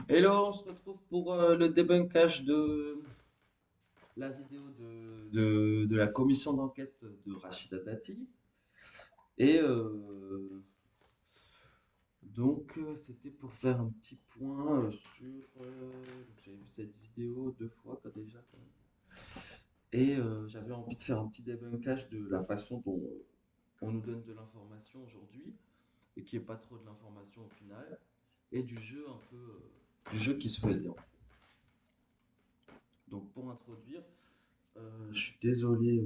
Hello, on se retrouve pour le débunkage de la vidéo de la commission d'enquête de Rachida Dati. Et c'était pour faire un petit point sur. J'avais vu cette vidéo deux fois déjà quand même. Et j'avais envie de faire un petit débunkage de la façon dont on nous donne de l'information aujourd'hui, et qui est pas trop de l'information au final, et du jeu un peu. Du jeu qui se faisait. Donc pour introduire, je suis désolé.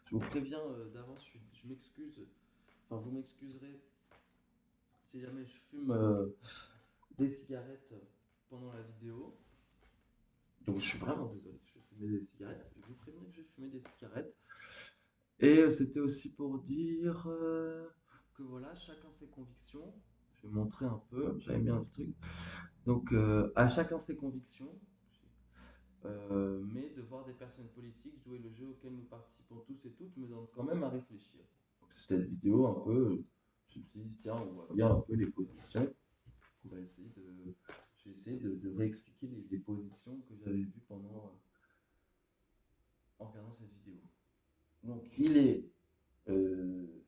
Je vous préviens d'avance, je m'excuse. Enfin, vous m'excuserez si jamais je fume des cigarettes pendant la vidéo. Donc, je suis vraiment désolé. Je vais fumer des cigarettes. Je vais vous prévenir que je vais fumer des cigarettes. Et c'était aussi pour dire que voilà, chacun ses convictions. Je vais montrer un peu. J'avais mis un truc. Donc, à chacun ses convictions. Mais de voir des personnes politiques jouer le jeu auquel nous participons tous et toutes me donne quand même à réfléchir. Donc, cette vidéo, un peu, je me suis dit, tiens, on voit bien un peu les positions. On va essayer de, je vais essayer de réexpliquer les positions que j'avais vues en regardant cette vidéo. Donc, il est euh,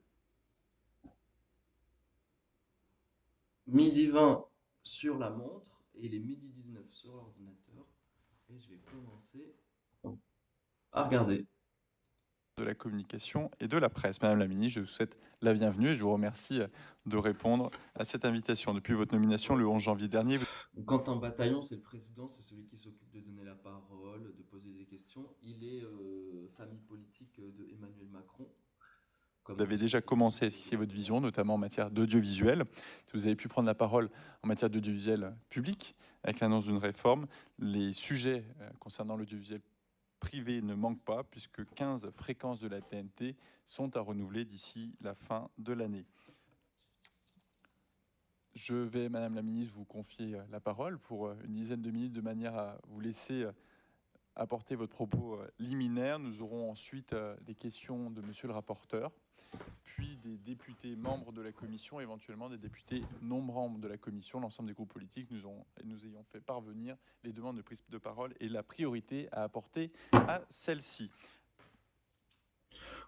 midi 20 sur la montre et il est midi 19 sur l'ordinateur. Et je vais commencer à regarder. De la communication et de la presse. Madame la ministre, je vous souhaite la bienvenue et je vous remercie de répondre à cette invitation. Depuis votre nomination le 11 janvier dernier, Donc, quand un bataillon, c'est le président, c'est celui qui s'occupe de donner la parole, de poser des questions. Il est famille politique de Emmanuel Macron, vous comme avez ceux déjà qui occupent commencé à le esquisser votre vision, gouvernement. notamment en matière d'audiovisuel. Vous avez pu prendre la parole en matière d'audiovisuel public avec l'annonce d'une réforme. Les sujets concernant l'audiovisuel privé ne manquent pas puisque 15 fréquences de la TNT sont à renouveler d'ici la fin de l'année. Je vais, Madame la Ministre, vous confier la parole pour une dizaine de minutes de manière à vous laisser apporter votre propos liminaire. Nous aurons ensuite des questions de monsieur le rapporteur, puis des députés membres de la commission, éventuellement des députés non membres de la commission. L'ensemble des groupes politiques nous ayons fait parvenir les demandes de prise de parole et la priorité à apporter à celle-ci.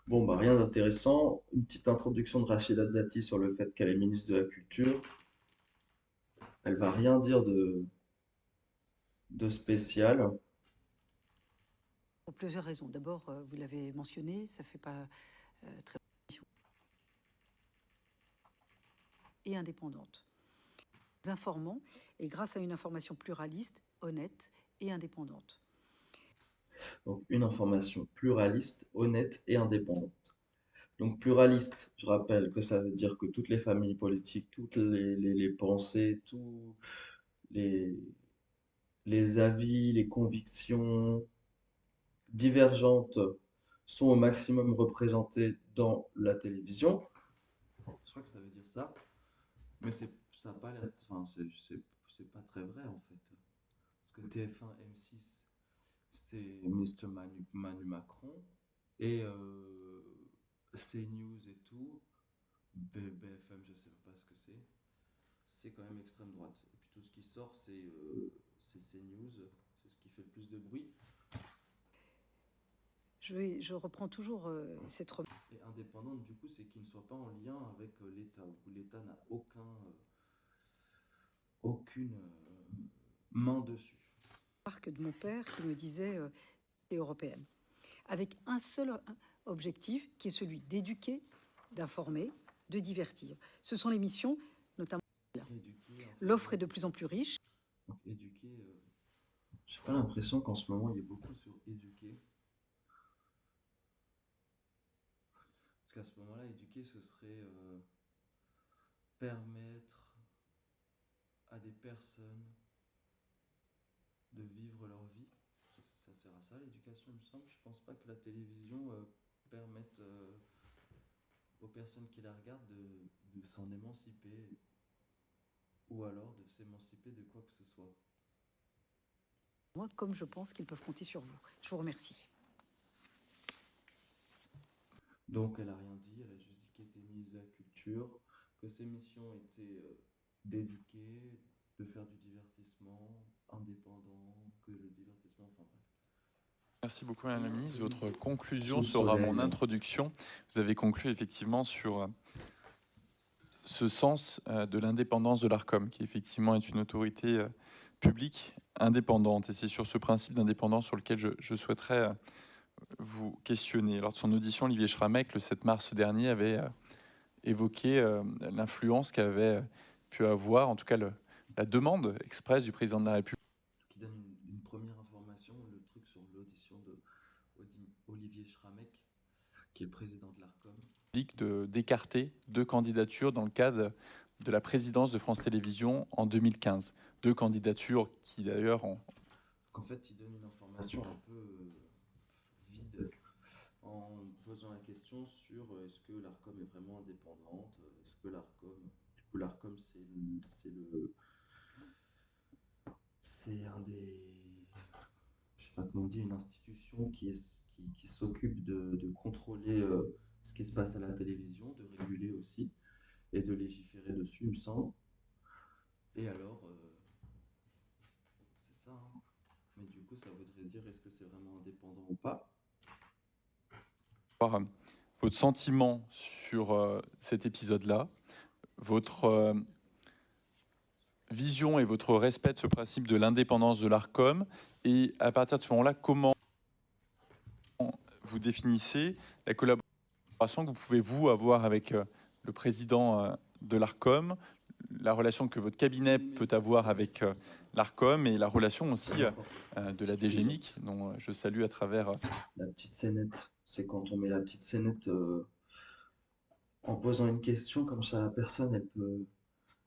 Bon, bah rien d'intéressant. Une petite introduction de Rachida Dati sur le fait qu'elle est ministre de la Culture. Elle va rien dire de spécial. Pour plusieurs raisons. D'abord, vous l'avez mentionné, ça ne fait pas très et indépendante. Informant et grâce à une information pluraliste, honnête et indépendante. Donc une information pluraliste, honnête et indépendante. Donc pluraliste, je rappelle que ça veut dire que toutes les familles politiques, toutes les pensées, tous les, les avis, les convictions divergentes sont au maximum représentées dans la télévision. Je crois que ça veut dire ça. Mais ça a pas l'air. Enfin, c'est pas très vrai en fait. Parce que TF1, M6, c'est Manu Macron. Et CNews et tout, BFM, je sais pas ce que c'est quand même extrême droite. Et puis tout ce qui sort, c'est CNews, c'est ce qui fait le plus de bruit. Je reprends toujours cette remarque. Et indépendante, du coup, c'est qu'il ne soit pas en lien avec l'État, où l'État n'a aucune main dessus. De mon père qui me disait européenne, avec un seul objectif qui est celui d'éduquer, d'informer, de divertir. Ce sont les missions, notamment. L'offre est de plus en plus riche. Donc, éduquer, j'ai pas l'impression qu'en ce moment il y ait beaucoup sur éduquer. Parce qu'à ce moment-là, éduquer, ce serait permettre à des personnes de vivre leur vie. Ça sert à ça l'éducation, il me semble. Je pense pas que la télévision permette aux personnes qui la regardent de s'en émanciper ou alors de s'émanciper de quoi que ce soit. Moi, comme je pense qu'ils peuvent compter sur vous. Je vous remercie. Donc elle a rien dit, elle a juste dit qu'elle était ministre de la Culture, que ses missions étaient d'éduquer, de faire du divertissement indépendant, que le divertissement, enfin bref. Merci beaucoup, Madame la Ministre. Votre conclusion Sous le sera soleil. mon introduction. Vous avez conclu effectivement sur ce sens de l'indépendance de l'ARCOM, qui effectivement est une autorité publique indépendante. Et c'est sur ce principe d'indépendance sur lequel je souhaiterais vous questionner. Lors de son audition, Olivier Schrammeck, le 7 mars dernier, avait évoqué l'influence qu'avait pu avoir, en tout cas la demande expresse du président de la République, Qui donne une première information, le truc sur l'audition de Olivier Schrammeck, qui est le président de l'ARCOM. d'écarter 2 candidatures dans le cadre de la présidence de France Télévisions en 2015. 2 candidatures qui d'ailleurs ont... En fait, il donne une information un peu vide en posant la question sur est-ce que l'ARCOM est vraiment indépendante, est-ce que l'ARCOM, du coup l'ARCOM c'est un des, je sais pas comment on dit, une institution qui s'occupe de contrôler ce qui se passe à la télévision, de réguler aussi et de légiférer dessus, il me semble. Et alors, c'est ça, hein. Mais du coup, ça voudrait dire est-ce que c'est vraiment indépendant ou pas? Votre sentiment sur cet épisode-là, votre vision et votre respect de ce principe de l'indépendance de l'ARCOM, et à partir de ce moment-là, comment vous définissez la collaboration que vous pouvez, vous, avoir avec le président de l'ARCOM, la relation que votre cabinet peut avoir avec l'ARCOM et la relation aussi de la DGMIC, dont je salue à travers... La petite scénette, c'est quand on met la petite scénette en posant une question, comme ça la personne, elle peut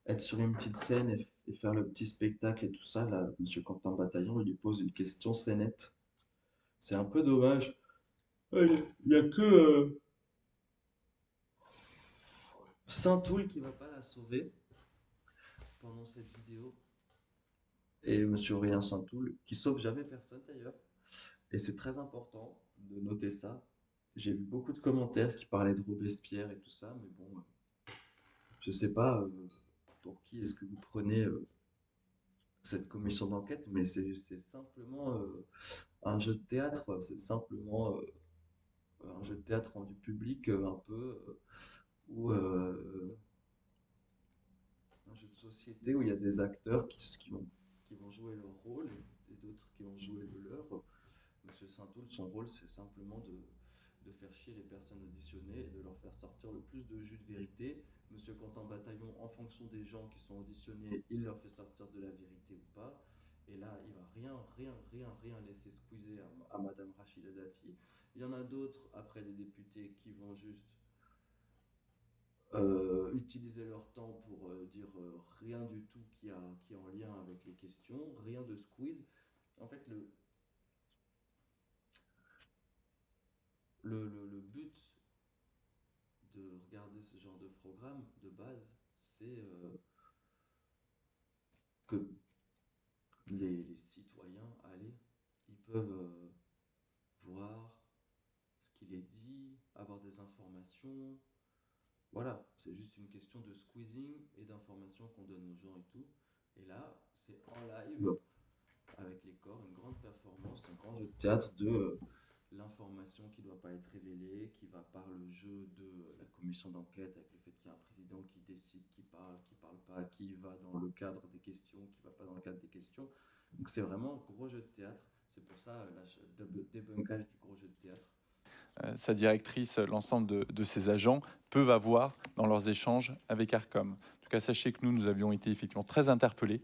être sur une petite scène et faire le petit spectacle et tout ça. Là, Monsieur Quentin Bataillon, il lui pose une question scénette. C'est un peu dommage. Il n'y a que Saint-Toul qui va pas la sauver pendant cette vidéo. Et Monsieur Aurélien Saint-Toul, qui sauve jamais personne d'ailleurs. Et c'est très important de noter ça. J'ai vu beaucoup de commentaires qui parlaient de Robespierre et tout ça, mais bon, je sais pas pour qui est-ce que vous prenez cette commission d'enquête, mais c'est simplement un jeu de théâtre, c'est simplement un jeu de théâtre rendu public un peu, ou un jeu de société où il y a des acteurs qui vont jouer leur rôle et d'autres qui vont jouer le leur. Monsieur Saint-Toul, son rôle, c'est simplement de faire chier les personnes auditionnées et de leur faire sortir le plus de jus de vérité. Monsieur Quentin Bataillon, en fonction des gens qui sont auditionnés, il leur fait sortir de la vérité ou pas. Et là, il va rien laisser squeezer à Madame Rachida Dati. Il y en a d'autres, après des députés, qui vont juste utiliser leur temps pour dire rien du tout qui est en lien avec les questions, rien de squeeze. En fait, le but de regarder ce genre de programme de base, c'est que les citoyens, allez, ils peuvent voir ce qu'il est dit, avoir des informations. Voilà, c'est juste une question de squeezing et d'informations qu'on donne aux gens et tout. Et là, c'est en live, avec les corps, une grande performance, un grand jeu de théâtre de l'information qui ne doit pas être révélée, qui va par le jeu de la commission d'enquête, avec le fait qu'il y a un président qui décide qui parle pas, qui va dans le cadre des questions, qui va pas dans le cadre des questions. Donc c'est vraiment un gros jeu de théâtre. C'est pour ça le débunkage du gros jeu de théâtre. Sa directrice, l'ensemble de ses agents peuvent avoir dans leurs échanges avec ARCOM. En tout cas, sachez que nous avions été effectivement très interpellés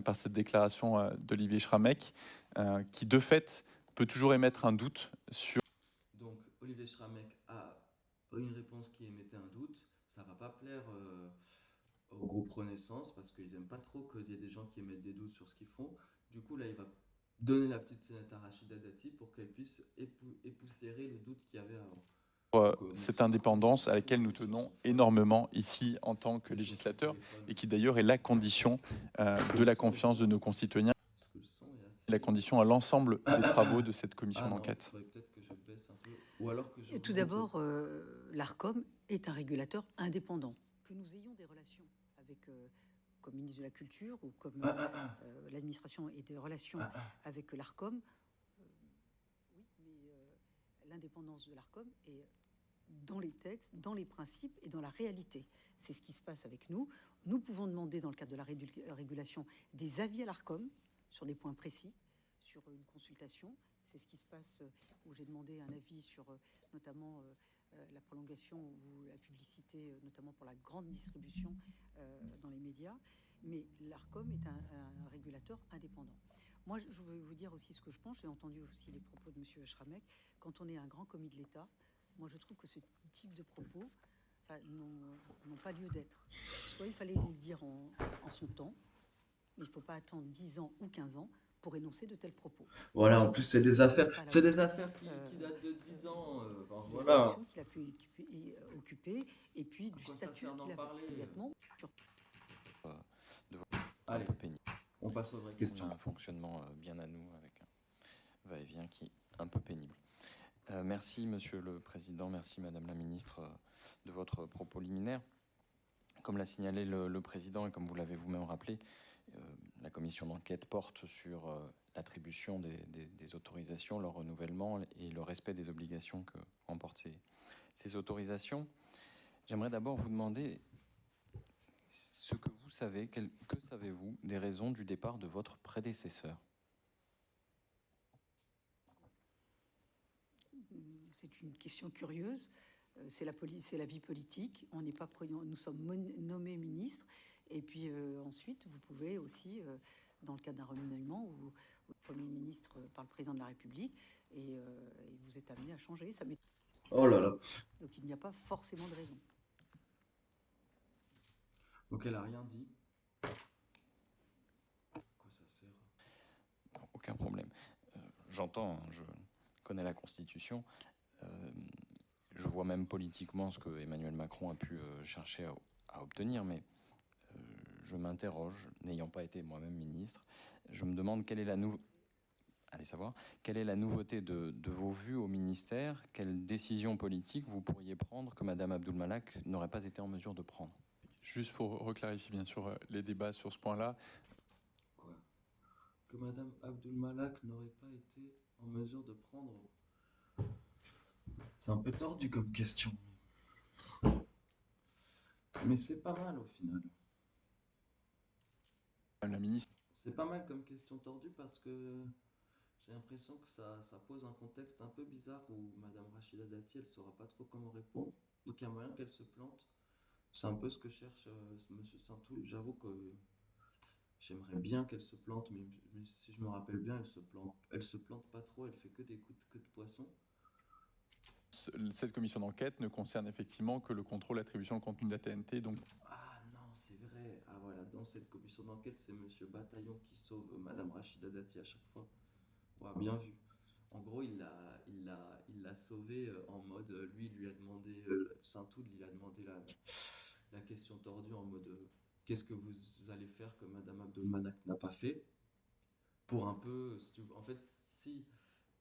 par cette déclaration d'Olivier Schrammeck, qui de fait peut toujours émettre un doute sur... Donc Olivier Schrammeck a une réponse qui émettait un doute. Ça va pas plaire au groupe Renaissance parce qu'ils aiment pas trop qu'il y ait des gens qui émettent des doutes sur ce qu'ils font. Du coup, là, il va donner la petite scénette à Rachida Dati pour qu'elle puisse époussiérer le doute qu'il y avait avant. cette indépendance à laquelle nous tenons énormément ici en tant que législateurs et qui d'ailleurs est la condition de la confiance de nos concitoyens, la condition à l'ensemble des travaux de cette commission d'enquête. Tout d'abord, l'ARCOM est un régulateur indépendant. Que nous ayons des relations avec comme ministre de la Culture ou comme l'administration et des relations avec l'ARCOM. Oui, mais l'indépendance de l'ARCOM est dans les textes, dans les principes et dans la réalité. C'est ce qui se passe avec nous. Nous pouvons demander, dans le cadre de la régulation, des avis à l'ARCOM sur des points précis, sur une consultation. C'est ce qui se passe où j'ai demandé un avis sur notamment la prolongation ou la publicité, notamment pour la grande distribution dans les médias. Mais l'ARCOM est un régulateur indépendant. Moi, je veux vous dire aussi ce que je pense. J'ai entendu aussi les propos de M. Schrammeck. Quand on est un grand commis de l'État, moi, je trouve que ce type de propos n'ont pas lieu d'être. Soit il fallait les dire en son temps, mais il ne faut pas attendre 10 ans ou 15 ans pour énoncer de tels propos. Voilà, en plus, c'est des affaires qui datent de 10 ans. Voilà. Qu'il a pu occuper, et puis du statut qu'il a immédiatement. Allez, on passe aux vraies questions. On a un fonctionnement bien à nous, avec un va-et-vient qui est un peu pénible. Merci, Monsieur le Président, merci, Madame la Ministre, de votre propos liminaire. Comme l'a signalé le Président, et comme vous l'avez vous-même rappelé, la commission d'enquête porte sur l'attribution des autorisations, leur renouvellement et le respect des obligations que remportent ces autorisations. J'aimerais d'abord vous demander ce que vous savez, que savez-vous des raisons du départ de votre prédécesseur? C'est une question curieuse. C'est la vie politique. Nous sommes nommés ministres. Et puis ensuite, vous pouvez aussi, dans le cadre d'un remaniement ou le Premier ministre par le Président de la République, et vous êtes amené à changer. Oh là là. Donc il n'y a pas forcément de raison. Donc elle n'a rien dit. À quoi ça sert? Aucun problème. J'entends, je connais la Constitution. Je vois même politiquement ce que Emmanuel Macron a pu chercher à obtenir, mais je m'interroge, n'ayant pas été moi-même ministre, je me demande quelle est la nouveauté de vos vues au ministère, quelle décision politique vous pourriez prendre que Madame Abdul Malak n'aurait pas été en mesure de prendre. Juste pour reclarifier bien sûr les débats sur ce point-là. Quoi? Que Madame Abdul Malak n'aurait pas été en mesure de prendre? C'est un peu tordu comme question. Mais c'est pas mal au final. Madame la ministre. C'est pas mal comme question tordue parce que j'ai l'impression que ça pose un contexte un peu bizarre où Madame Rachida Dati, elle saura pas trop comment répondre. Donc il y a moyen qu'elle se plante. C'est un peu ce que cherche Monsieur Saint-Toul. J'avoue que j'aimerais bien qu'elle se plante, mais si je me rappelle bien, elle se plante pas trop, elle fait que des coups de poisson. Cette commission d'enquête ne concerne effectivement que le contrôle attribution de contenu de la TNT. Donc... Ah non, c'est vrai. Ah voilà, dans cette commission d'enquête, c'est Monsieur Bataillon qui sauve Madame Rachida Dati à chaque fois. Ouais, bien vu. En gros, il l'a sauvé en mode, lui a demandé, Saint-Toul, il a demandé la question tordue en mode, qu'est-ce que vous allez faire que Madame Abdul Malak n'a pas fait? Pour un peu, en fait, si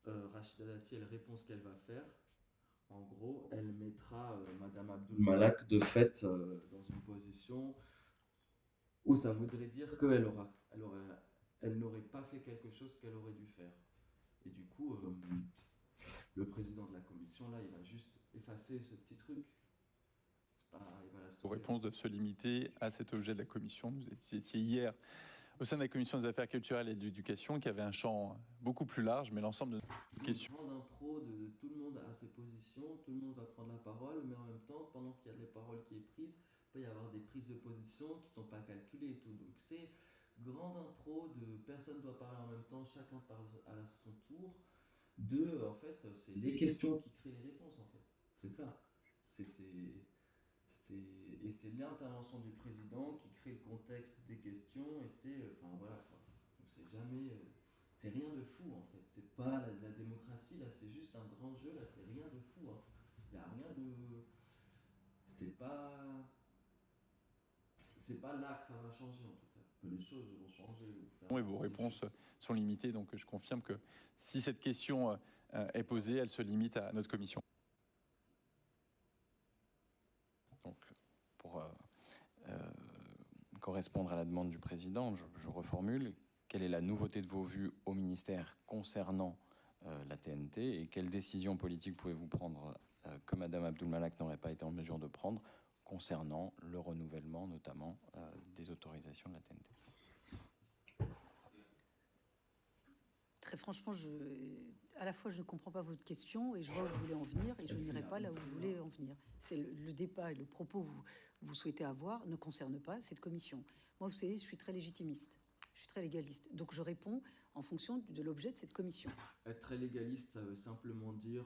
Rachida Dati, elle répond ce qu'elle va faire, en gros, elle mettra Madame Abdul Malak de fait dans une position où ça voudrait dire qu'elle n'aurait pas fait quelque chose qu'elle aurait dû faire. Et du coup, le président de la commission, là, il va juste effacer ce petit truc. Il va la sauver. Pour réponse de se limiter à cet objet de la commission, vous étiez hier au sein de la commission des affaires culturelles et de l'éducation, qui avait un champ beaucoup plus large, mais l'ensemble de nos questions. D'impro de tout le monde a ses positions, tout le monde va prendre la parole, mais en même temps, pendant qu'il y a de la parole qui est prise, il peut y avoir des prises de position qui ne sont pas calculées et tout. Donc c'est grande impro de personne ne doit parler en même temps, chacun parle à son tour. En fait, c'est les questions qui créent les réponses, en fait. C'est ça. Et c'est l'intervention du président qui crée le contexte des questions, et c'est, enfin voilà quoi. Donc c'est jamais, c'est rien de fou en fait. C'est pas la démocratie là, c'est juste un grand jeu là, c'est rien de fou. Hein. Y a rien de, c'est pas là que ça va changer en tout cas. Que les choses vont changer. Et vos réponses sont limitées, donc je confirme que si cette question est posée, elle se limite à notre commission. Donc, pour correspondre à la demande du président, je reformule. Quelle est la nouveauté de vos vues au ministère concernant la TNT et quelles décisions politiques pouvez-vous prendre que Madame Abdul-Malak n'aurait pas été en mesure de prendre concernant le renouvellement notamment des autorisations de la TNT? Très franchement, à la fois je ne comprends pas votre question et je vois où vous voulez en venir et je n'irai pas là où vous voulez en venir. C'est le débat et le propos que vous souhaitez avoir ne concerne pas cette commission. Moi, vous savez, je suis très légitimiste, je suis très légaliste. Donc je réponds en fonction de l'objet de cette commission. Être très légaliste, ça veut simplement dire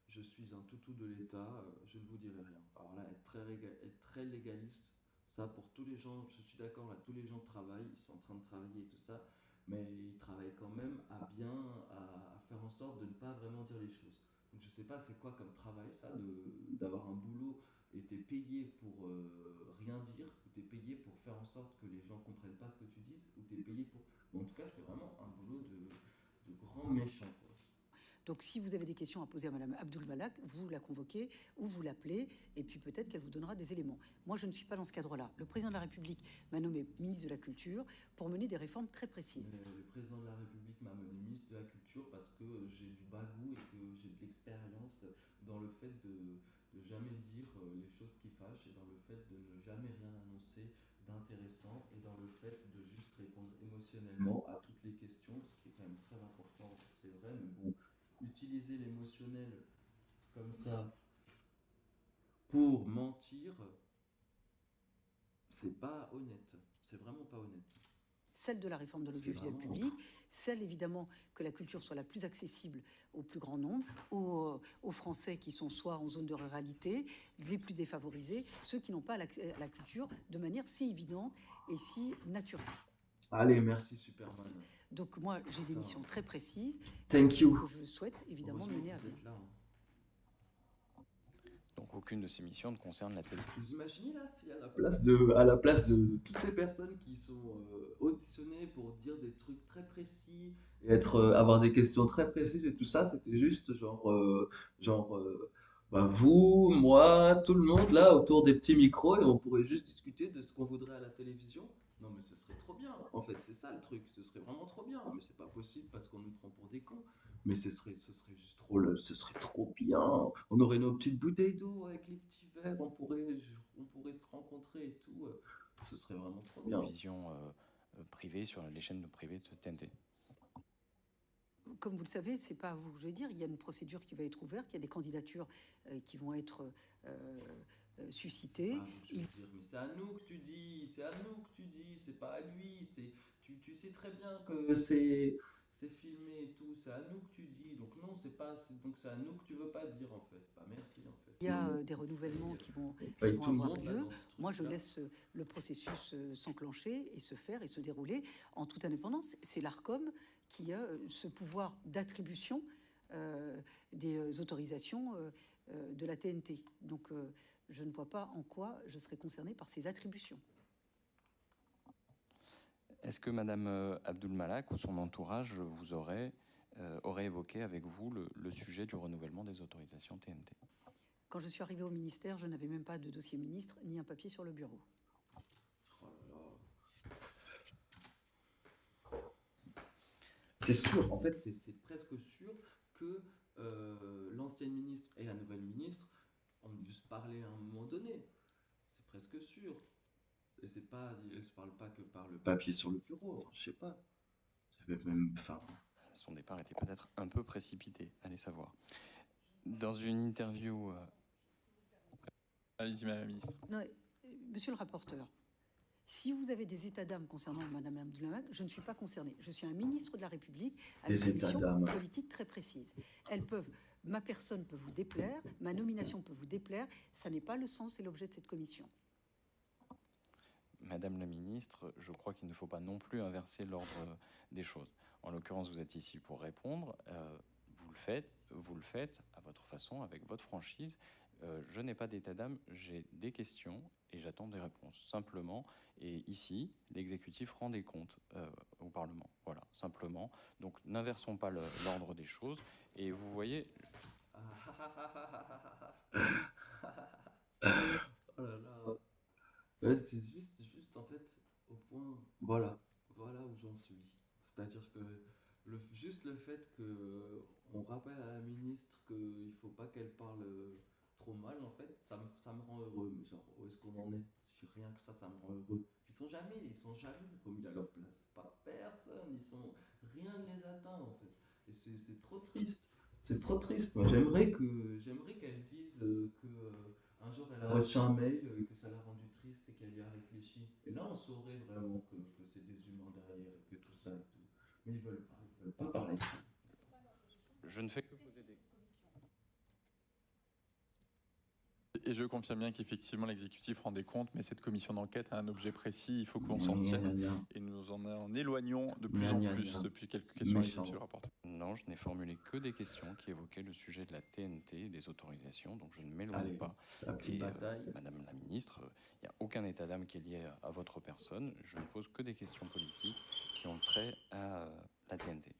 je suis un toutou de l'État, je ne vous dirai rien. Alors là, être très légaliste, ça pour tous les gens, je suis d'accord, là, tous les gens travaillent, ils sont en train de travailler et tout ça, mais ils travaillent quand même à faire en sorte de ne pas vraiment dire les choses. Donc je sais pas c'est quoi comme travail ça, d'avoir un boulot et t'es payé pour rien dire, ou t'es payé pour faire en sorte que les gens comprennent pas ce que tu dis, ou t'es payé pour... Bon, en tout cas, c'est vraiment un boulot de grand méchant, quoi. Donc, si vous avez des questions à poser à Madame Abdul-Malak, vous la convoquez ou vous l'appelez, et puis peut-être qu'elle vous donnera des éléments. Moi, je ne suis pas dans ce cadre-là. Le président de la République m'a nommé ministre de la Culture pour mener des réformes très précises. Le président de la République m'a mené ministre de la Culture parce que j'ai du bagou et que j'ai de l'expérience dans le fait de jamais dire les choses qui fâchent et dans le fait de ne jamais rien annoncer d'intéressant et dans le fait de juste répondre émotionnellement à toutes les questions, ce qui est quand même très important, c'est vrai, mais bon, utiliser l'émotionnel comme ça pour mentir, c'est pas honnête. C'est vraiment pas honnête. Celle de la réforme de l'audiovisuel public, celle évidemment que la culture soit la plus accessible au plus grand nombre, aux Français qui sont soit en zone de ruralité, les plus défavorisés, ceux qui n'ont pas accès à la culture de manière si évidente et si naturelle. Allez, merci Superman. Donc moi, j'ai des missions très précises. Thank you. Que je souhaite évidemment mener à bien. Donc aucune de ces missions ne concerne la télé. Vous imaginez là si à la place de toutes ces personnes qui sont auditionnées pour dire des trucs très précis et avoir des questions très précises et tout ça, c'était juste bah, vous, moi, tout le monde là autour des petits micros et on pourrait juste discuter de ce qu'on voudrait à la télévision. Non mais ce serait trop bien, en fait c'est ça le truc, ce serait vraiment trop bien, mais c'est pas possible parce qu'on nous prend pour des cons. Mais ce serait juste ce serait trop bien. On aurait nos petites bouteilles d'eau avec les petits verres, on pourrait se rencontrer et tout. Ce serait vraiment trop bien. Vision privée sur les chaînes privées de TNT. Comme vous le savez, c'est pas à vous que je vais dire. Il y a une procédure qui va être ouverte, il y a des candidatures qui vont être suscitées. Mais c'est à nous que tu dis, c'est pas à lui. Tu sais très bien que c'est filmé et tout, c'est à nous que tu dis. Donc non, donc c'est à nous que tu veux pas dire en fait. Bah merci en fait. Il y a des renouvellements qui vont avoir lieu. Moi, je laisse le processus s'enclencher et se faire et se dérouler en toute indépendance. C'est l'ARCOM qui a ce pouvoir d'attribution des autorisations de la TNT. Donc, je ne vois pas en quoi je serais concernée par ces attributions. Est-ce que Madame Abdul-Malak ou son entourage vous aurait évoqué avec vous le sujet du renouvellement des autorisations TNT? Quand je suis arrivée au ministère, je n'avais même pas de dossier ministre ni un papier sur le bureau. C'est sûr, en fait, c'est presque sûr que l'ancienne ministre et la nouvelle ministre ont dû se parler à un moment donné. C'est presque sûr. Et c'est pas, elle se parle pas que par le papier sur le bureau. Enfin, je sais pas. Son départ était peut-être un peu précipité, allez savoir. Dans une interview. Allez-y, Madame la Ministre. Non, monsieur le rapporteur, si vous avez des états d'âme concernant Madame Abdul-Malak, je ne suis pas concernée. Je suis un ministre de la République avec une mission politique très précise. Ma personne peut vous déplaire, ma nomination peut vous déplaire. Ça n'est pas le sens et l'objet de cette commission. Madame la ministre, je crois qu'il ne faut pas non plus inverser l'ordre des choses. En l'occurrence, vous êtes ici pour répondre. Vous le faites à votre façon, avec votre franchise. Je n'ai pas d'état d'âme, j'ai des questions et j'attends des réponses, simplement. Et ici, l'exécutif rend des comptes au Parlement. Voilà, simplement. Donc, n'inversons pas l'ordre des choses. Et vous voyez... Oh là là. Ouais, c'est juste en fait au point, voilà où j'en suis. C'est-à-dire que juste le fait que on rappelle à la ministre qu'il faut pas qu'elle parle trop mal, en fait, ça me rend heureux. Mais genre, où est-ce qu'on en est? Si rien que ça me rend heureux. Ils sont jamais remis à leur place. Pas personne, rien ne les atteint en fait. Et c'est trop triste. C'est trop triste. Moi, j'aimerais qu'elle dise un jour, elle a reçu un mail et que ça l'a rendu triste et qu'elle y a réfléchi. Et là, on saurait vraiment que c'est des humains derrière et que tout ça et tout. Mais ils veulent pas parler. Je ne fais que poser des... Et je confirme bien qu'effectivement l'exécutif rend des comptes, mais cette commission d'enquête a un objet précis, il faut qu'on Gna, s'en gna, tienne, gna, et nous en éloignons de plus gna, en gna, plus gna. depuis quelques questions. Allez-y, Méchant. monsieur le rapporteur. Non, je n'ai formulé que des questions qui évoquaient le sujet de la TNT et des autorisations, donc je ne m'éloigne Allez, pas. la petite Et bataille. Madame la ministre, il n'y a aucun état d'âme qui est lié à votre personne. Je ne pose que des questions politiques qui ont trait à la TNT.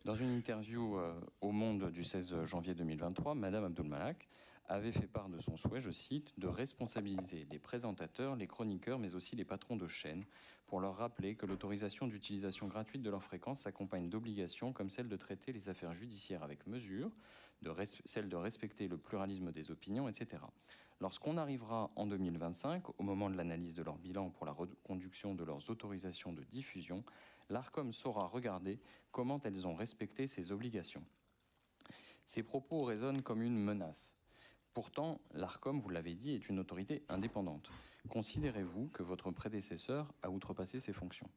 Dans une interview au Monde du 16 janvier 2023, Madame Abdul Malak avait fait part de son souhait, je cite, de responsabiliser les présentateurs, les chroniqueurs, mais aussi les patrons de chaînes, pour leur rappeler que l'autorisation d'utilisation gratuite de leur fréquence s'accompagne d'obligations comme celle de traiter les affaires judiciaires avec mesure, celle de respecter le pluralisme des opinions, etc. Lorsqu'on arrivera en 2025, au moment de l'analyse de leur bilan pour la reconduction de leurs autorisations de diffusion, l'ARCOM saura regarder comment elles ont respecté ces obligations. Ces propos résonnent comme une menace. Pourtant, l'ARCOM, vous l'avez dit, est une autorité indépendante. Considérez-vous que votre prédécesseur a outrepassé ses fonctions?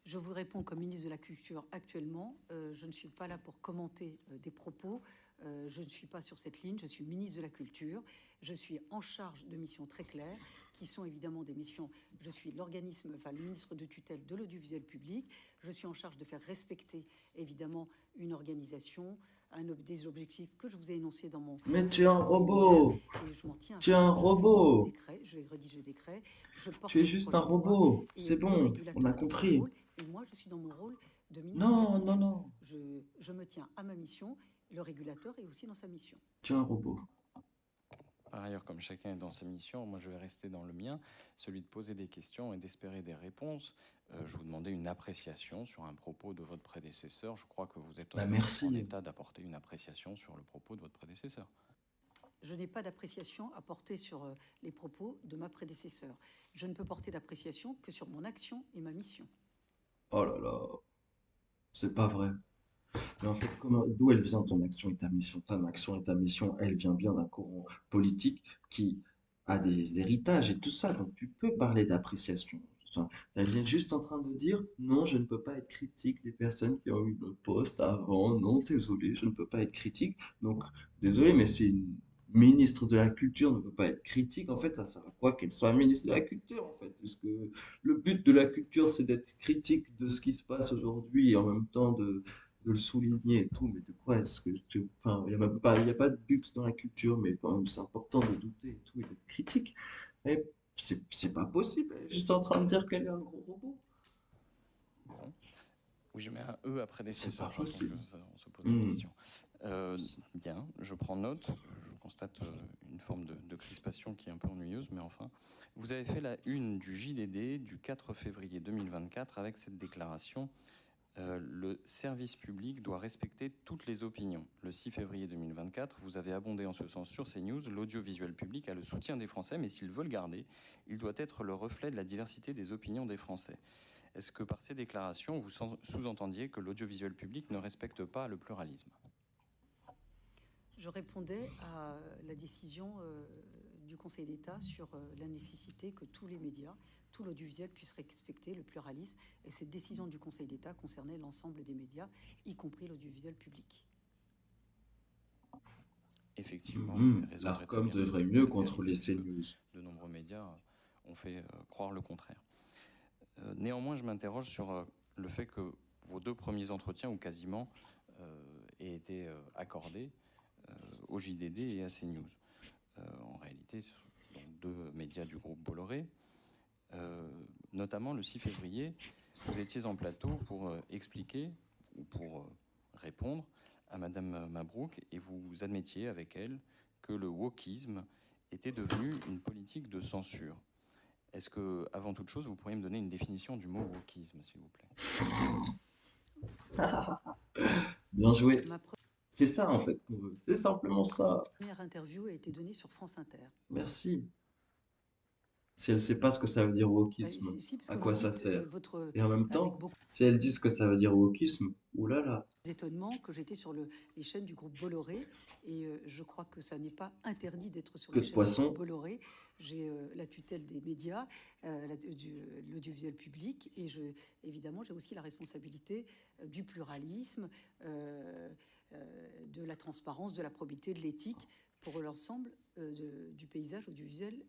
Je vous réponds comme ministre de la Culture actuellement. Je ne suis pas là pour commenter des propos. Je ne suis pas sur cette ligne. Je suis ministre de la Culture. Je suis en charge de missions très claires, qui sont évidemment des missions. Je suis l'organisme, enfin le ministre de tutelle de l'audiovisuel public. Je suis en charge de faire respecter évidemment une organisation, des objectifs que je vous ai énoncés dans mon Mais tu es un discours robot. liminaire, et je m'en tiens à Tu es ça. un Je fais robot. des décrets, je rédige les décrets, je porte Tu es les juste un projets de loi, robot. et C'est le bon, on a régulateur est dans son compris. rôle, et moi je suis dans mon rôle de ministre de la Non, non, Culture. non. Je me tiens à ma mission, le régulateur est aussi dans sa mission. Tu es un robot. Par ailleurs, comme chacun est dans sa mission, moi je vais rester dans le mien, celui de poser des questions et d'espérer des réponses. Je vous demandais une appréciation sur un propos de votre prédécesseur. Je crois que vous êtes Bah en merci. état d'apporter une appréciation sur le propos de votre prédécesseur. Je n'ai pas d'appréciation à porter sur les propos de ma prédécesseur. Je ne peux porter d'appréciation que sur mon action et ma mission. Oh là là, c'est pas vrai. Mais en fait, d'où elle vient ton action et ta mission? Ton action et ta mission, elle vient bien d'un courant politique qui a des héritages et tout ça. Donc tu peux parler d'appréciation. Enfin, elle est juste en train de dire non, je ne peux pas être critique des personnes qui ont eu le poste avant. Non, désolé, je ne peux pas être critique. Donc, désolé, mais c'est une ministre de la Culture ne peut pas être critique. En fait, ça sert à quoi qu'elle soit ministre de la Culture, en fait? Parce que le but de la culture, c'est d'être critique de ce qui se passe aujourd'hui et en même temps de le souligner et tout, mais de quoi est-ce que tu... Enfin, il y a pas de but dans la culture, mais quand même, c'est important de douter et tout, et d'être critique. Et c'est pas possible, elle est juste en train de dire qu'elle est un gros robot. Bon. Oui, je mets un E après C'est pas décesseur, j'entends possible. on se pose la Hmm. question. Bien, je prends note, je constate une forme de crispation qui est un peu ennuyeuse, mais enfin. Vous avez fait la une du JDD du 4 février 2024 avec cette déclaration. Le service public doit respecter toutes les opinions. Le 6 février 2024, vous avez abondé en ce sens sur CNews. L'audiovisuel public a le soutien des Français, mais s'il veut le garder, il doit être le reflet de la diversité des opinions des Français. Est-ce que par ces déclarations, vous sous-entendiez que l'audiovisuel public ne respecte pas le pluralisme? Je répondais à la décision du Conseil d'État sur la nécessité que tous les médias, tout l'audiovisuel puisse respecter le pluralisme. Et cette décision du Conseil d'État concernait l'ensemble des médias, y compris l'audiovisuel public. Effectivement, L'ARCOM devrait mieux contrôler ces news. De nombreux médias ont fait croire le contraire. Néanmoins, je m'interroge sur le fait que vos deux premiers entretiens, ou quasiment, aient été accordés au JDD et à CNews. En réalité, ce sont donc deux médias du groupe Bolloré. Notamment le 6 février, vous étiez en plateau pour expliquer ou pour répondre à Madame Mabrouk et vous admettiez avec elle que le wokisme était devenue une politique de censure. Est-ce que, avant toute chose, vous pourriez me donner une définition du mot wokisme, s'il vous plaît? Bien joué. Ma C'est ça en fait qu'on veut. C'est simplement ça. première interview a été donnée sur France Inter. Merci. Si elle sait pas ce que ça veut dire wokisme, Si, parce à que quoi vous ça dites sert? votre, Et en même avec temps, beaucoup si elle dit ce que ça veut dire wokisme, oulala. d'étonnement, que j'étais sur les chaînes du groupe Bolloré, et je crois que ça n'est pas interdit d'être sur Que les de chaînes du poisson. groupe Bolloré. J'ai la tutelle des médias, de l'audiovisuel public, et évidemment, j'ai aussi la responsabilité du pluralisme, de la transparence, de la probité, de l'éthique pour l'ensemble du paysage audiovisuel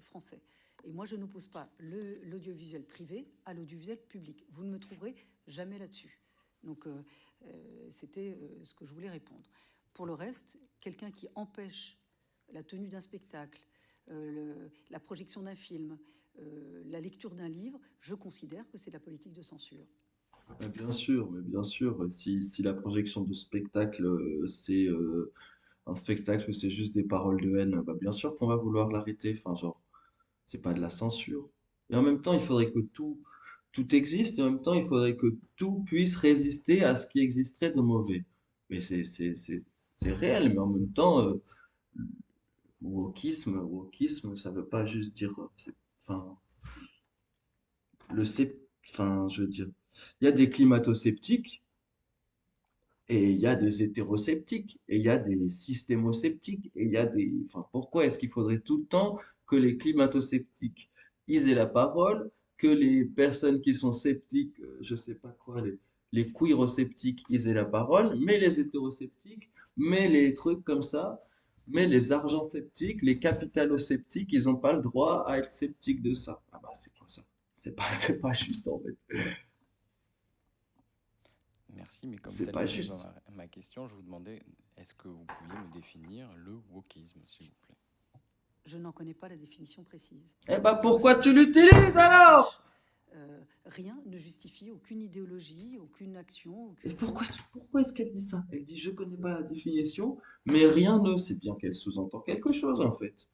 français. Et moi, je n'oppose pas l'audiovisuel privé à l'audiovisuel public. Vous ne me trouverez jamais là-dessus. Donc, c'était ce que je voulais répondre. Pour le reste, quelqu'un qui empêche la tenue d'un spectacle, la projection d'un film, la lecture d'un livre, je considère que c'est de la politique de censure. Mais bien sûr, si la projection de spectacle, c'est un spectacle où c'est juste des paroles de haine, bah bien sûr qu'on va vouloir l'arrêter. Enfin, genre, c'est pas de la censure. Et en même temps, il faudrait que tout existe, et en même temps, il faudrait que tout puisse résister à ce qui existerait de mauvais. Mais c'est réel, mais en même temps, wokisme, ça veut pas juste dire, enfin, le enfin, je veux dire, il y a des climato-sceptiques, et il y a des hétérosceptiques, et il y a des systémosceptiques, et il y a des... Enfin, pourquoi est-ce qu'il faudrait tout le temps que les climato-sceptiques ils aient la parole, que les personnes qui sont sceptiques, je sais pas quoi, les queerosceptiques, ils aient la parole, mais les hétérosceptiques, mais les trucs comme ça, mais les argent-sceptiques, les capitalo-sceptiques, ils n'ont pas le droit à être sceptiques de ça. Ah bah c'est quoi ça? C'est pas juste en fait. Merci, mais comme C'est tel pas n'était juste. pas ma question, je vous demandais, est-ce que vous pouviez me définir le wokisme, s'il vous plaît? Je n'en connais pas la définition précise. Eh bah pourquoi tu l'utilises alors? Rien ne justifie aucune idéologie, aucune action, Et aucune... pourquoi est-ce qu'elle dit ça? Elle dit je connais pas la définition, mais rien ne, c'est bien qu'elle sous-entend quelque chose en fait.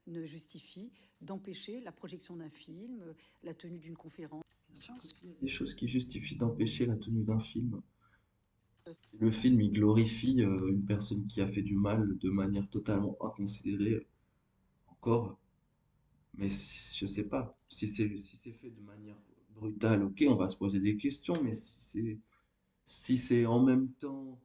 ne justifie d'empêcher la projection d'un film, la tenue d'une conférence. Bien sûr qu'il y a des choses qui justifient d'empêcher la tenue d'un film. Si le film il glorifie une personne qui a fait du mal de manière totalement inconsidérée, encore, mais je sais pas, si c'est fait de manière brutale, ok, on va se poser des questions, mais si c'est en même temps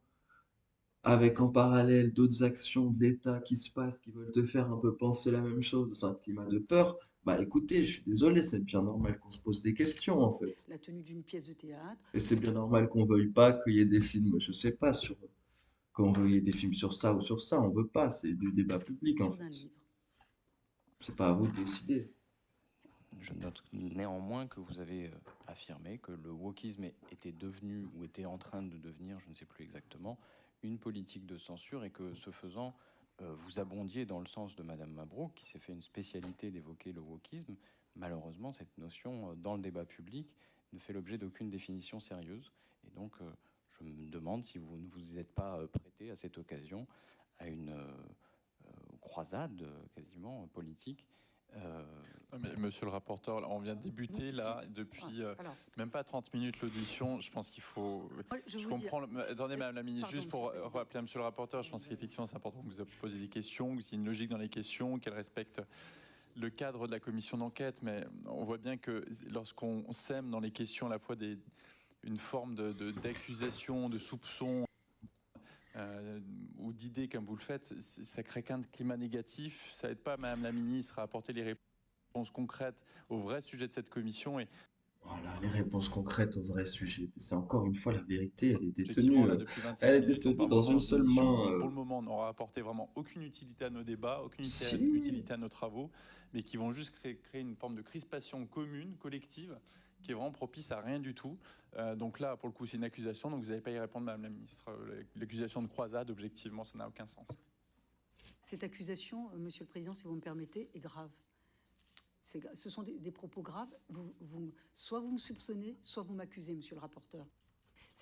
avec en parallèle d'autres actions de l'État qui se passent, qui veulent te faire un peu penser la même chose dans un climat de peur, bah écoutez, je suis désolé, c'est bien normal qu'on se pose des questions en fait. La tenue d'une pièce de théâtre. Et c'est bien normal qu'on veuille pas qu'il y ait des films, je sais pas, qu'on veuille des films sur ça ou sur ça, on veut pas, c'est du débat public en Lecture d'un fait. livre. C'est pas à vous de décider. Je note néanmoins que vous avez affirmé que le wokisme était devenu, ou était en train de devenir, je ne sais plus exactement, une politique de censure, et que ce faisant, vous abondiez dans le sens de Madame Mabrouk, qui s'est fait une spécialité d'évoquer le wokisme. Malheureusement, cette notion, dans le débat public, ne fait l'objet d'aucune définition sérieuse. Et donc, je me demande si vous ne vous êtes pas prêté à cette occasion à une croisade quasiment politique. Mais monsieur le rapporteur, là, on vient de débuter là, depuis même pas 30 minutes l'audition. Je pense qu'il faut... Je comprends... Attendez, Madame la Ministre, juste pour rappeler à monsieur le rapporteur, je pense qu'effectivement c'est important que vous posiez des questions, qu'il y ait une logique dans les questions, qu'elle respecte le cadre de la commission d'enquête, mais on voit bien que lorsqu'on sème dans les questions à la fois une forme d'accusation, de soupçon, ou d'idées comme vous le faites, ça crée qu'un climat négatif. Ça aide pas Madame la Ministre à apporter les réponses concrètes au vrai sujet de cette commission. Et voilà, les réponses concrètes au vrai sujet. C'est encore une fois la vérité, elle est effectivement, détenue, là, depuis 25 elle est minutes, on détenue part dans vraiment une dans seule une émission main. qui, pour le moment, n'aura apporté vraiment aucune utilité à nos débats, aucune Si. utilité à nos travaux, mais qui vont juste créer une forme de crispation commune, collective, qui est vraiment propice à rien du tout. Donc là, pour le coup, c'est une accusation, donc vous n'allez pas y répondre, Madame la Ministre. L'accusation de croisade, objectivement, ça n'a aucun sens. Cette accusation, Monsieur le Président, si vous me permettez, est grave. Ce sont des propos graves. Soit vous me soupçonnez, soit vous m'accusez, Monsieur le rapporteur.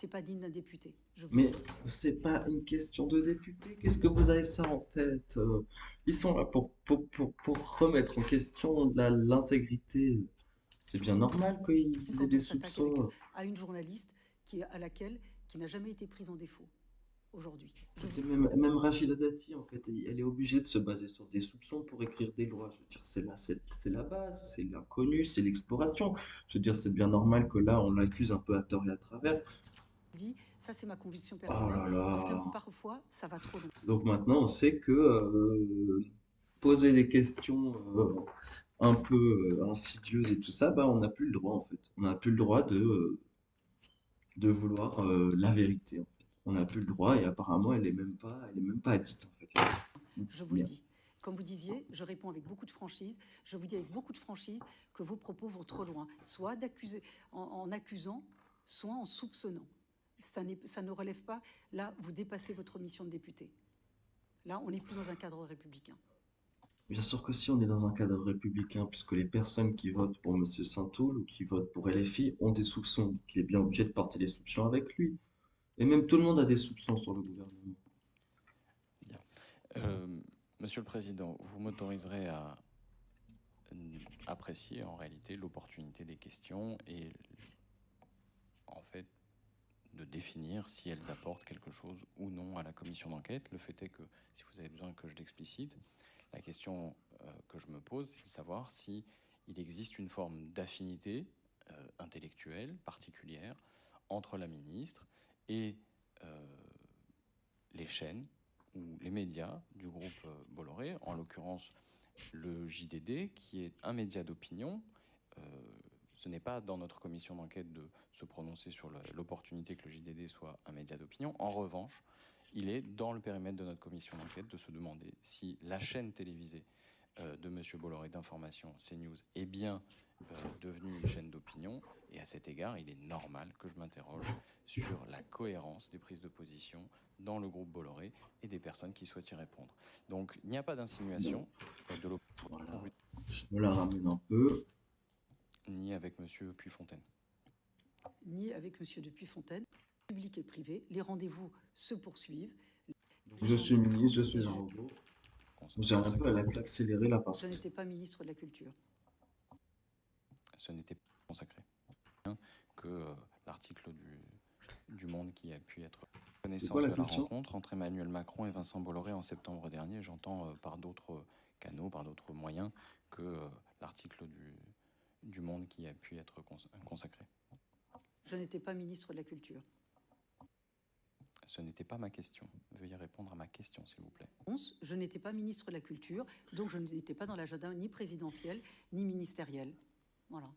c'est pas digne d'un député. Je vous Mais le dis. c'est pas une question de député. Qu'est-ce que vous avez ça en tête? Ils sont là pour remettre en question l'intégrité. C'est bien normal qu'ils aient Quand des on s'attaque avec, soupçons. à une journaliste qui n'a jamais été prise en défaut aujourd'hui. Même Rachida Dati, en fait, elle est obligée de se baser sur des soupçons pour écrire des lois. Je veux dire, c'est la base, c'est l'inconnu, c'est l'exploration. Je veux dire, c'est bien normal que là, on l'accuse un peu à tort et à travers. Dit, ça c'est ma conviction Oh personnelle, là parce que là. parfois ça va trop loin. Donc maintenant, on sait que poser des questions un peu insidieuses et tout ça, bah, on n'a plus le droit, en fait. On n'a plus le droit de vouloir la vérité, en fait. On n'a plus le droit et apparemment, elle est même pas dite, en fait. Je vous le Bien. dis. Comme vous disiez, je réponds avec beaucoup de franchise. Je vous dis avec beaucoup de franchise que vos propos vont trop loin, soit d'accuser, en accusant, soit en soupçonnant. Ça ne relève pas. Là, vous dépassez votre mission de député. Là, on n'est plus dans un cadre républicain. Bien sûr que si on est dans un cadre républicain, puisque les personnes qui votent pour M. Saint-Toul ou qui votent pour LFI ont des soupçons, donc il est bien obligé de porter les soupçons avec lui. Et même tout le monde a des soupçons sur le gouvernement. Bien. Monsieur le Président, vous m'autoriserez à apprécier en réalité l'opportunité des questions et en fait de définir si elles apportent quelque chose ou non à la commission d'enquête. Le fait est que, si vous avez besoin que je l'explicite, la question que je me pose, c'est de savoir si il existe une forme d'affinité intellectuelle particulière entre la ministre et les chaînes ou les médias du groupe Bolloré, en l'occurrence le JDD, qui est un média d'opinion. Ce n'est pas dans notre commission d'enquête de se prononcer sur l'opportunité que le JDD soit un média d'opinion. En revanche, il est dans le périmètre de notre commission d'enquête de se demander si la chaîne télévisée de M. Bolloré d'information, CNews, est bien devenue une chaîne d'opinion. Et à cet égard, il est normal que je m'interroge sur la cohérence des prises de position dans le groupe Bolloré et des personnes qui souhaitent y répondre. Donc, il n'y a pas d'insinuation de l'opposition, Voilà, je me la ramène un peu. ni avec M. Puyfontaine. Ni avec M. de Puyfontaine. Public et privé, les rendez-vous se poursuivent. Je suis ministre, je suis un robot. J'ai un peu accéléré là parce Je que n'étais pas ministre de la Culture. Ce n'était pas consacré que l'article du Monde qui a pu être connaissance quoi la de la question rencontre entre Emmanuel Macron et Vincent Bolloré en septembre dernier. J'entends par d'autres canaux, par d'autres moyens, que l'article du Monde qui a pu être consacré. Je n'étais pas ministre de la Culture. Ce n'était pas ma question. Veuillez répondre à ma question, s'il vous plaît. Je n'étais pas ministre de la Culture, donc je n'étais pas dans l'agenda ni présidentiel ni ministériel. Voilà.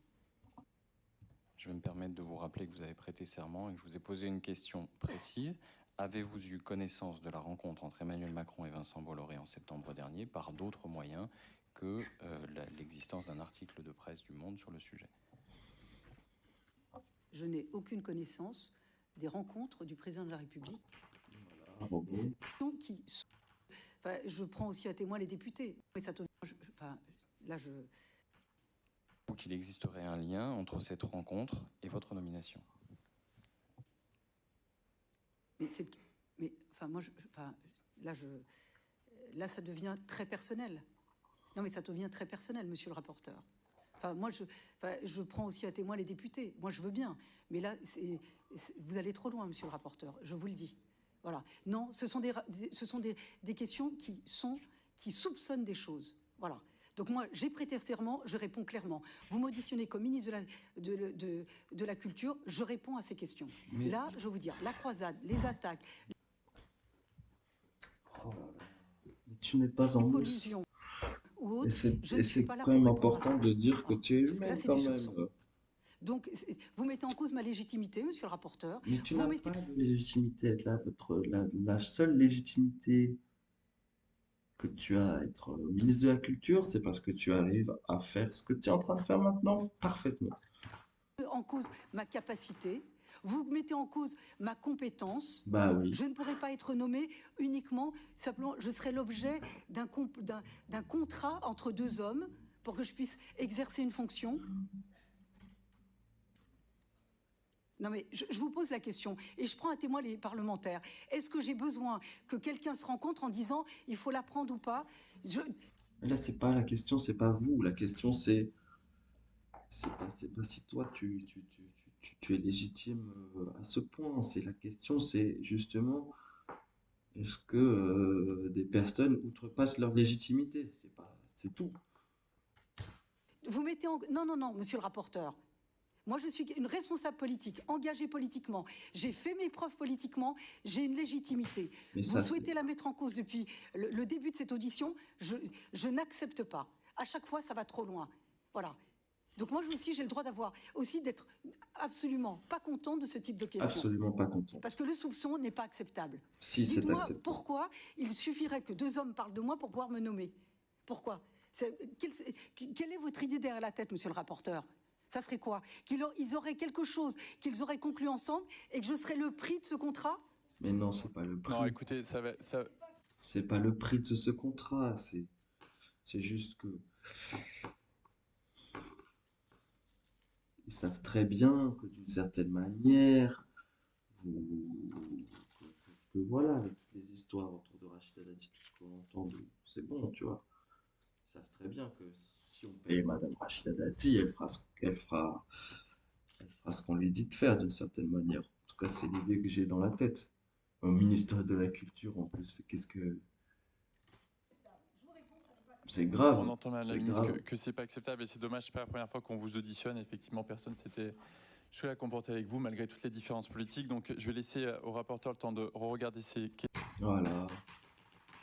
Je vais me permettre de vous rappeler que vous avez prêté serment et que je vous ai posé une question précise. Avez-vous eu connaissance de la rencontre entre Emmanuel Macron et Vincent Bolloré en septembre dernier par d'autres moyens que l'existence d'un article de presse du Monde sur le sujet? Je n'ai aucune connaissance des rencontres du président de la République. un robot. Enfin, je prends aussi à témoin les députés. Mais ça, Qu'il existerait un lien entre cette rencontre et votre nomination. Là, ça devient très personnel. Non, mais ça devient très personnel, monsieur le rapporteur. Je prends aussi à témoin les députés. Moi, je veux bien. Mais là, vous allez trop loin, monsieur le rapporteur. Je vous le dis. Voilà. Non, ce sont des questions qui soupçonnent des choses. Voilà. Donc moi, j'ai prêté serment, je réponds clairement. Vous m'auditionnez comme ministre de la Culture, je réponds à ces questions. Mais... Là, je veux vous dire, la croisade, les attaques... Oh là là. Mais tu n'es pas en mousse. Et c'est quand même important de dire que tu es humaine quand même. Donc, vous mettez en cause ma légitimité, monsieur le rapporteur. Mais tu n'as pas de légitimité à être là. La seule légitimité que tu as à être ministre de la Culture, c'est parce que tu arrives à faire ce que tu es en train de faire maintenant parfaitement. En cause ma capacité, vous mettez en cause ma compétence. Bah oui. Je ne pourrais pas être nommé uniquement, simplement, je serais l'objet d'un contrat entre deux hommes pour que je puisse exercer une fonction. Non mais je vous pose la question et je prends à témoin les parlementaires. Est-ce que j'ai besoin que quelqu'un se rencontre en disant il faut la prendre ou pas? Mais là, c'est pas la question, c'est pas vous. La question, c'est pas si toi, tu es légitime à ce point. C'est la question, c'est justement, est-ce que des personnes outrepassent leur légitimité? C'est pas, c'est tout. Vous mettez en... Non, non, non, monsieur le rapporteur. Moi, je suis une responsable politique, engagée politiquement. J'ai fait mes preuves politiquement, j'ai une légitimité. Mais Vous ça, souhaitez la mettre en cause depuis le début de cette audition, je n'accepte pas. À chaque fois, ça va trop loin. Voilà. Donc moi aussi, j'ai le droit d'être absolument pas content de ce type de questions. absolument pas content. Parce que le soupçon n'est pas acceptable. Si, c'est Dites-moi acceptable. pourquoi il suffirait que 2 hommes parlent de moi pour pouvoir me nommer. Pourquoi? Quelle est votre idée derrière la tête, monsieur le rapporteur? Ça serait quoi? Ils auraient quelque chose qu'ils auraient conclu ensemble et que je serais le prix de ce contrat? Mais non, c'est pas le prix. Non, écoutez, C'est pas le prix de ce contrat. C'est juste que ils savent très bien que d'une certaine manière, que voilà, avec les histoires autour de Rachida Dati, tout ce qu'on entend, c'est bon, tu vois. Ils savent très bien que si on paye Madame Rachida Dati, elle fera ce qu'on lui dit de faire d'une certaine manière. En tout cas, c'est l'idée que j'ai dans la tête. Un ministre de la Culture, en plus, qu'est-ce que... C'est grave. on entend, Madame la C'est ministre, grave. que c'est pas acceptable et c'est dommage, c'est pas la première fois qu'on vous auditionne. Effectivement, personne s'était jusque-là comporté avec vous, malgré toutes les différences politiques. Donc, je vais laisser au rapporteur le temps de regarder ces questions. Voilà.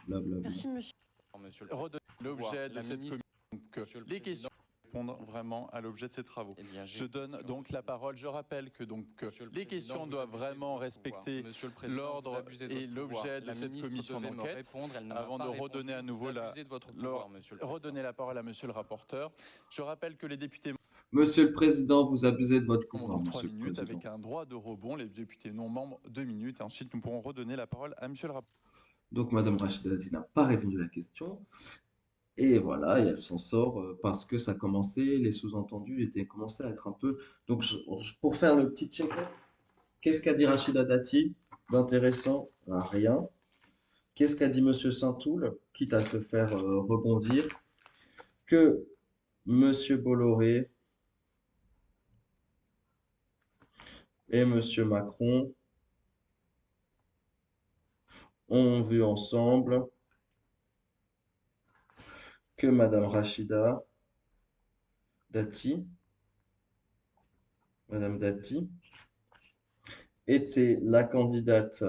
Blablabla. Merci, monsieur. Monsieur le Président, Redonner l'objet de la cette ministre- commission. Donc, Monsieur le les Président. questions répondent vraiment à l'objet de ces travaux. Eh bien, j'ai Je une donne question. donc la parole. Je rappelle que donc Monsieur le les Président, questions vous doivent abusez de vraiment votre pouvoir. respecter Monsieur le Président, l'ordre vous abusez de et votre pouvoir. l'objet de La cette ministre commission devait me d'enquête. répondre, elle ne m'a Avant pas de répondu. redonner à nouveau Vous abusez de votre pouvoir, monsieur le Président. redonner la parole à Monsieur le rapporteur. Je rappelle que les députés Monsieur le Président, vous abusez de votre ont pouvoir, donc 3 Monsieur le minutes Président. avec un droit de rebond. Les députés non membres 2 minutes. Et ensuite, nous pourrons redonner la parole à Monsieur le rapporteur. Donc, Madame Rachida Dati n'a pas répondu à la question. Et voilà, et elle s'en sort parce que ça commençait, les sous-entendus étaient commencés à être un peu. Donc, pour faire le petit check, qu'est-ce qu'a dit Rachida Dati d'intéressant? Rien. Qu'est-ce qu'a dit Monsieur Saint-Toul, quitte à se faire rebondir? Que Monsieur Bolloré et Monsieur Macron ont vu ensemble que Madame Rachida Dati, Madame Dati, était la candidate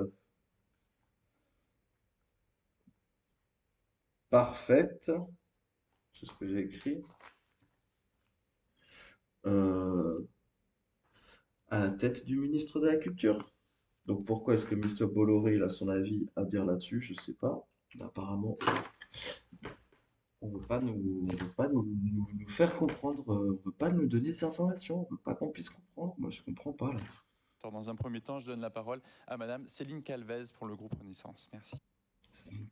parfaite, c'est ce que j'ai écrit, à la tête du ministre de la Culture. Donc pourquoi est-ce que Mr. Bolloré il a son avis à dire là-dessus? Je sais pas. Apparemment, on veut pas nous faire comprendre, on veut pas nous donner des informations, on veut pas qu'on puisse comprendre. Moi, je comprends pas là. Dans un premier temps, je donne la parole à Madame Céline Calvez pour le groupe Renaissance. Merci.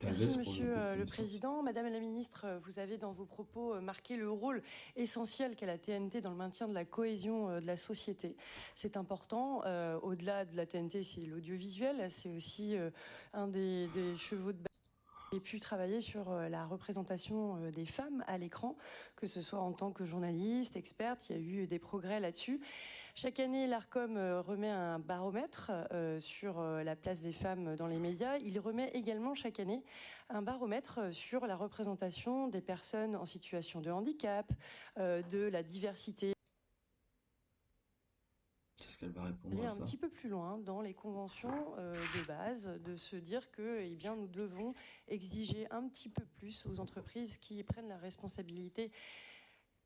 Merci, Monsieur le Président. Madame la Ministre, vous avez dans vos propos marqué le rôle essentiel qu'a la TNT dans le maintien de la cohésion de la société. C'est important. Au-delà de la TNT, c'est l'audiovisuel. C'est aussi un des chevaux de bataille. J'ai pu travailler sur la représentation des femmes à l'écran, que ce soit en tant que journaliste, experte. Il y a eu des progrès là-dessus. Chaque année, l'ARCOM remet un baromètre sur la place des femmes dans les médias. Il remet également chaque année un baromètre sur la représentation des personnes en situation de handicap, de la diversité. Qu'est-ce qu'elle va répondre Aller à un ça? petit peu plus loin dans les conventions de base, de se dire que eh bien, nous devons exiger un petit peu plus aux entreprises qui prennent la responsabilité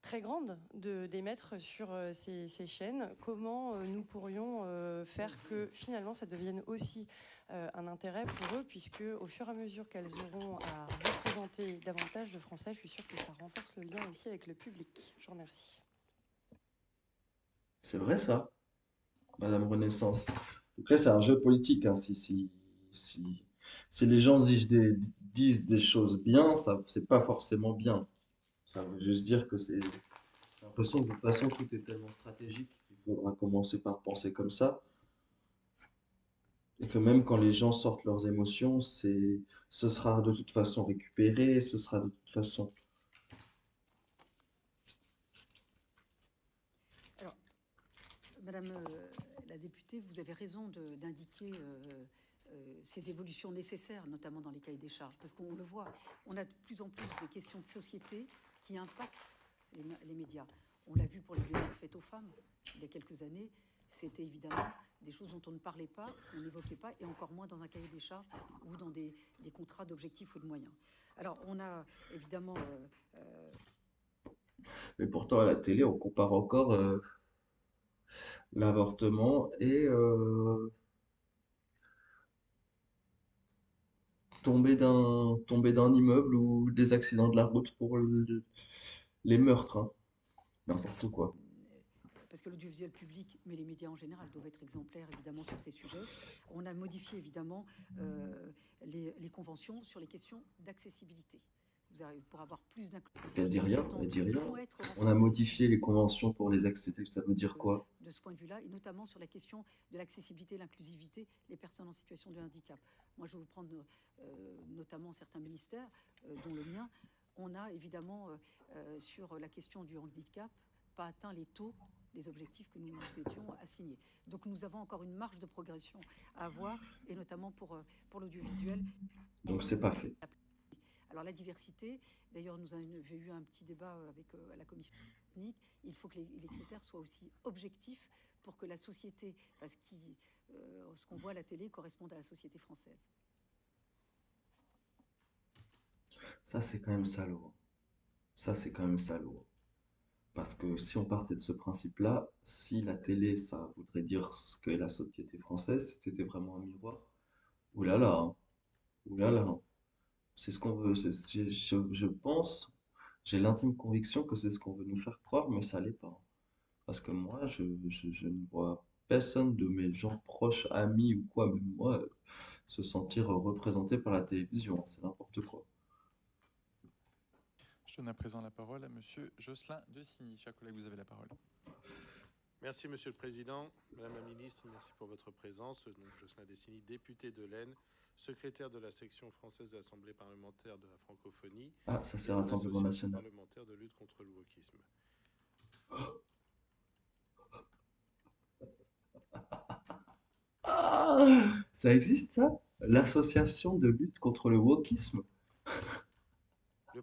très grande d'émettre sur ces chaînes. Comment nous pourrions faire que finalement ça devienne aussi un intérêt pour eux, puisque au fur et à mesure qu'elles auront à représenter davantage de Français, je suis sûre que ça renforce le lien aussi avec le public. Je vous remercie. C'est vrai ça, Madame Renaissance. Donc là, c'est un jeu politique, hein. Si les gens disent des choses bien, ça c'est pas forcément bien. Ça veut juste dire que c'est. J'ai l'impression que de toute façon, tout est tellement stratégique qu'il faudra commencer par penser comme ça. Et que même quand les gens sortent leurs émotions, ce sera de toute façon récupéré, ce sera de toute façon. Alors, Madame la députée, vous avez raison d'indiquer ces évolutions nécessaires, notamment dans les cahiers des charges, parce qu'on le voit, on a de plus en plus de questions de société qui impactent les médias. On l'a vu pour les violences faites aux femmes il y a quelques années. C'était évidemment des choses dont on ne parlait pas, qu'on n'évoquait pas, et encore moins dans un cahier des charges ou dans des contrats d'objectifs ou de moyens. Alors, on a évidemment... Mais pourtant, à la télé, on compare encore l'avortement et tomber d'un immeuble ou des accidents de la route pour les meurtres, hein. N'importe quoi. Parce que l'audiovisuel public, mais les médias en général, doivent être exemplaires évidemment sur ces sujets. On a modifié évidemment les conventions sur les questions d'accessibilité. Pour avoir plus d'inclusivité. Elle dit rien, elle dit rien. On a modifié les conventions pour les accéder, ça veut dire quoi? De ce point de vue-là, et notamment sur la question de l'accessibilité et l'inclusivité des personnes en situation de handicap. Moi, je vais vous prendre notamment certains ministères, dont le mien. On a évidemment, sur la question du handicap, pas atteint les objectifs que nous nous étions assignés. Donc nous avons encore une marge de progression à avoir, et notamment pour l'audiovisuel. Donc c'est pas fait. Alors la diversité, d'ailleurs nous avons eu un petit débat avec la commission technique, il faut que les critères soient aussi objectifs pour que la société, parce que ce qu'on voit à la télé corresponde à la société française. Ça c'est quand même salaud. Ça c'est quand même salaud. Parce que si on partait de ce principe-là, si la télé, ça voudrait dire ce qu'est la société française, c'était vraiment un miroir. Oulala, hein. Oulala, hein. C'est ce qu'on veut. Je pense, j'ai l'intime conviction que c'est ce qu'on veut nous faire croire, mais ça l'est pas. Parce que moi, je ne vois personne de mes gens proches, amis ou quoi, même moi, se sentir représenté par la télévision. C'est n'importe quoi. Je donne à présent la parole à Monsieur Jocelyn Designy. Chers collègues, vous avez la parole. Merci Monsieur le Président. Madame la Ministre, merci pour votre présence. Donc, Jocelyn Designy, député de l'Aisne, secrétaire de la section française de l'Assemblée parlementaire de la francophonie. Ah, ça c'est Rassemblement national. Parlementaire de lutte contre le wokisme. Ah, ça existe ça? L'association de lutte contre le wokisme? Le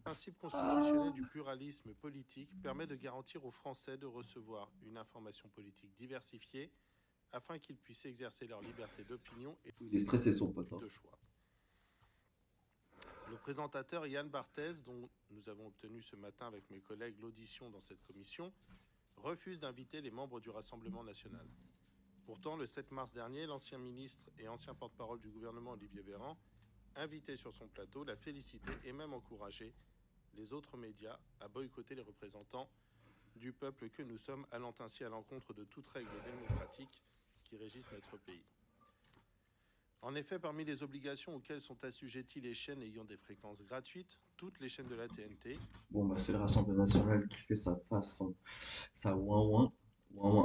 principe constitutionnel du pluralisme politique permet de garantir aux Français de recevoir une information politique diversifiée afin qu'ils puissent exercer leur liberté d'opinion et Il est stressé son pote. de choix. Le présentateur Yann Barthès, dont nous avons obtenu ce matin avec mes collègues l'audition dans cette commission, refuse d'inviter les membres du Rassemblement national. Pourtant, le 7 mars dernier, l'ancien ministre et ancien porte-parole du gouvernement Olivier Véran, invité sur son plateau, l'a félicité et même encouragé les autres médias à boycotter les représentants du peuple que nous sommes, allant ainsi à l'encontre de toute règle démocratique qui régisse notre pays. En effet, parmi les obligations auxquelles sont assujetties les chaînes ayant des fréquences gratuites, toutes les chaînes de la TNT... Bon, bah, c'est le Rassemblement national qui fait sa façon, sa ouin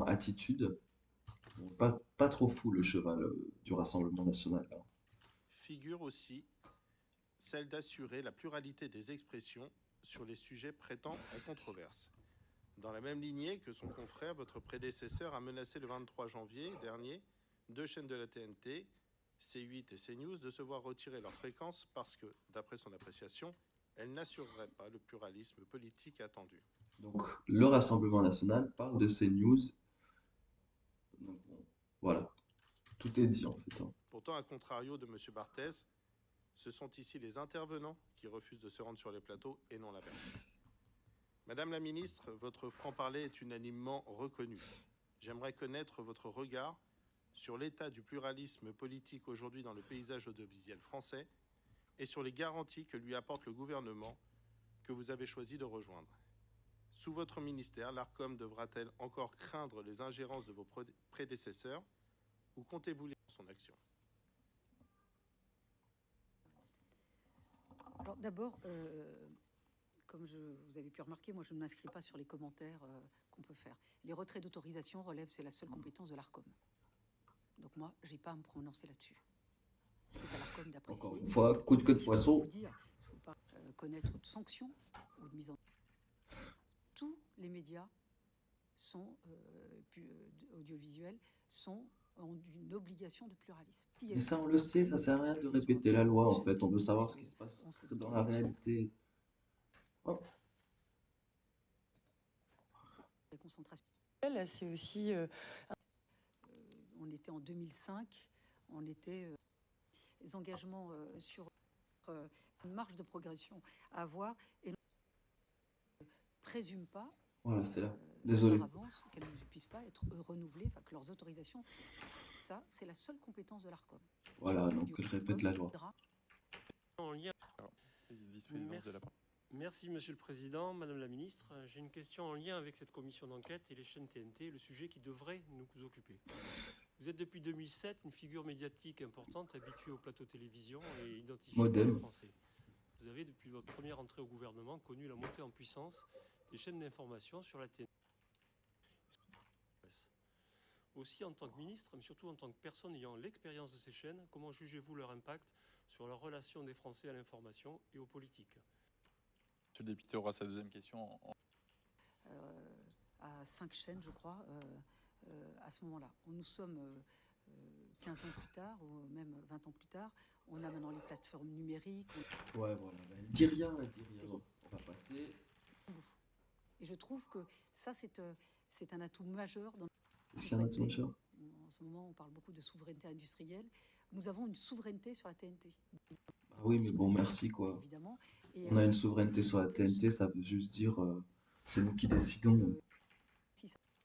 attitude. Bon, pas trop fou le cheval du Rassemblement national, là. Figure aussi celle d'assurer la pluralité des expressions sur les sujets prêtant à controverse. Dans la même lignée que son confrère, votre prédécesseur a menacé le 23 janvier dernier 2 chaînes de la TNT, C8 et CNews, de se voir retirer leur fréquence parce que, d'après son appréciation, elles n'assureraient pas le pluralisme politique attendu. Donc, le Rassemblement national parle de CNews. Donc, bon, voilà, tout est dit en fait, hein. Pourtant, à contrario de M. Barthès, ce sont ici les intervenants qui refusent de se rendre sur les plateaux et non l'inverse. Madame la Ministre, votre franc-parler est unanimement reconnu. J'aimerais connaître votre regard sur l'état du pluralisme politique aujourd'hui dans le paysage audiovisuel français et sur les garanties que lui apporte le gouvernement que vous avez choisi de rejoindre. Sous votre ministère, l'ARCOM devra-t-elle encore craindre les ingérences de vos prédécesseurs ou comptez-vous lire son action? Alors d'abord, comme vous avez pu remarquer, moi je ne m'inscris pas sur les commentaires qu'on peut faire. Les retraits d'autorisation relèvent, c'est la seule compétence de l'Arcom. Donc moi, j'ai pas à me prononcer là-dessus. C'est à l'Arcom d'apprécier. Encore une fois, coup de queue de poisson. Il ne faut pas connaître de sanctions ou de mise en... Tous les médias sont audiovisuels ont une obligation de pluralisme. Mais ça, on le sait, ça sert à rien de répéter la loi, en fait. On veut savoir ce qui se passe dans la réalité. Hop. La concentration. C'est aussi... on était en 2005, on était les engagements sur une marge de progression à avoir et ne présume pas. Voilà, c'est là. Désolé. Par avance, qu'elles ne puissent pas être renouvelées, enfin que leurs autorisations. Ça, c'est la seule compétence de l'Arcom. Voilà, donc elle répète la loi. En lien... Vice-présidence. Merci, Monsieur le Président. Madame la Ministre, j'ai une question en lien avec cette commission d'enquête et les chaînes TNT, le sujet qui devrait nous occuper. Vous êtes depuis 2007 une figure médiatique importante, habituée au plateau télévision et identifiée par les Français. Vous avez, depuis votre première entrée au gouvernement, connu la montée en puissance des chaînes d'information sur la TNT. Aussi, en tant que ministre, mais surtout en tant que personne ayant l'expérience de ces chaînes, comment jugez-vous leur impact sur la relation des Français à l'information et aux politiques? Monsieur le député aura sa deuxième question. À 5 chaînes, je crois, à ce moment-là. Nous sommes 15 ans plus tard, ou même 20 ans plus tard. On a maintenant les plateformes numériques. Ouais, voilà. Elle dit rien, elle dit rien. On va passer. Et je trouve que ça, c'est un atout majeur dans... Est-ce qu'il y a un atout majeur? En ce moment, on parle beaucoup de souveraineté industrielle. Nous avons une souveraineté sur la TNT. Ah oui, mais bon, merci, quoi. Évidemment. On a une souveraineté sur la TNT, ça veut juste dire c'est nous qui décidons.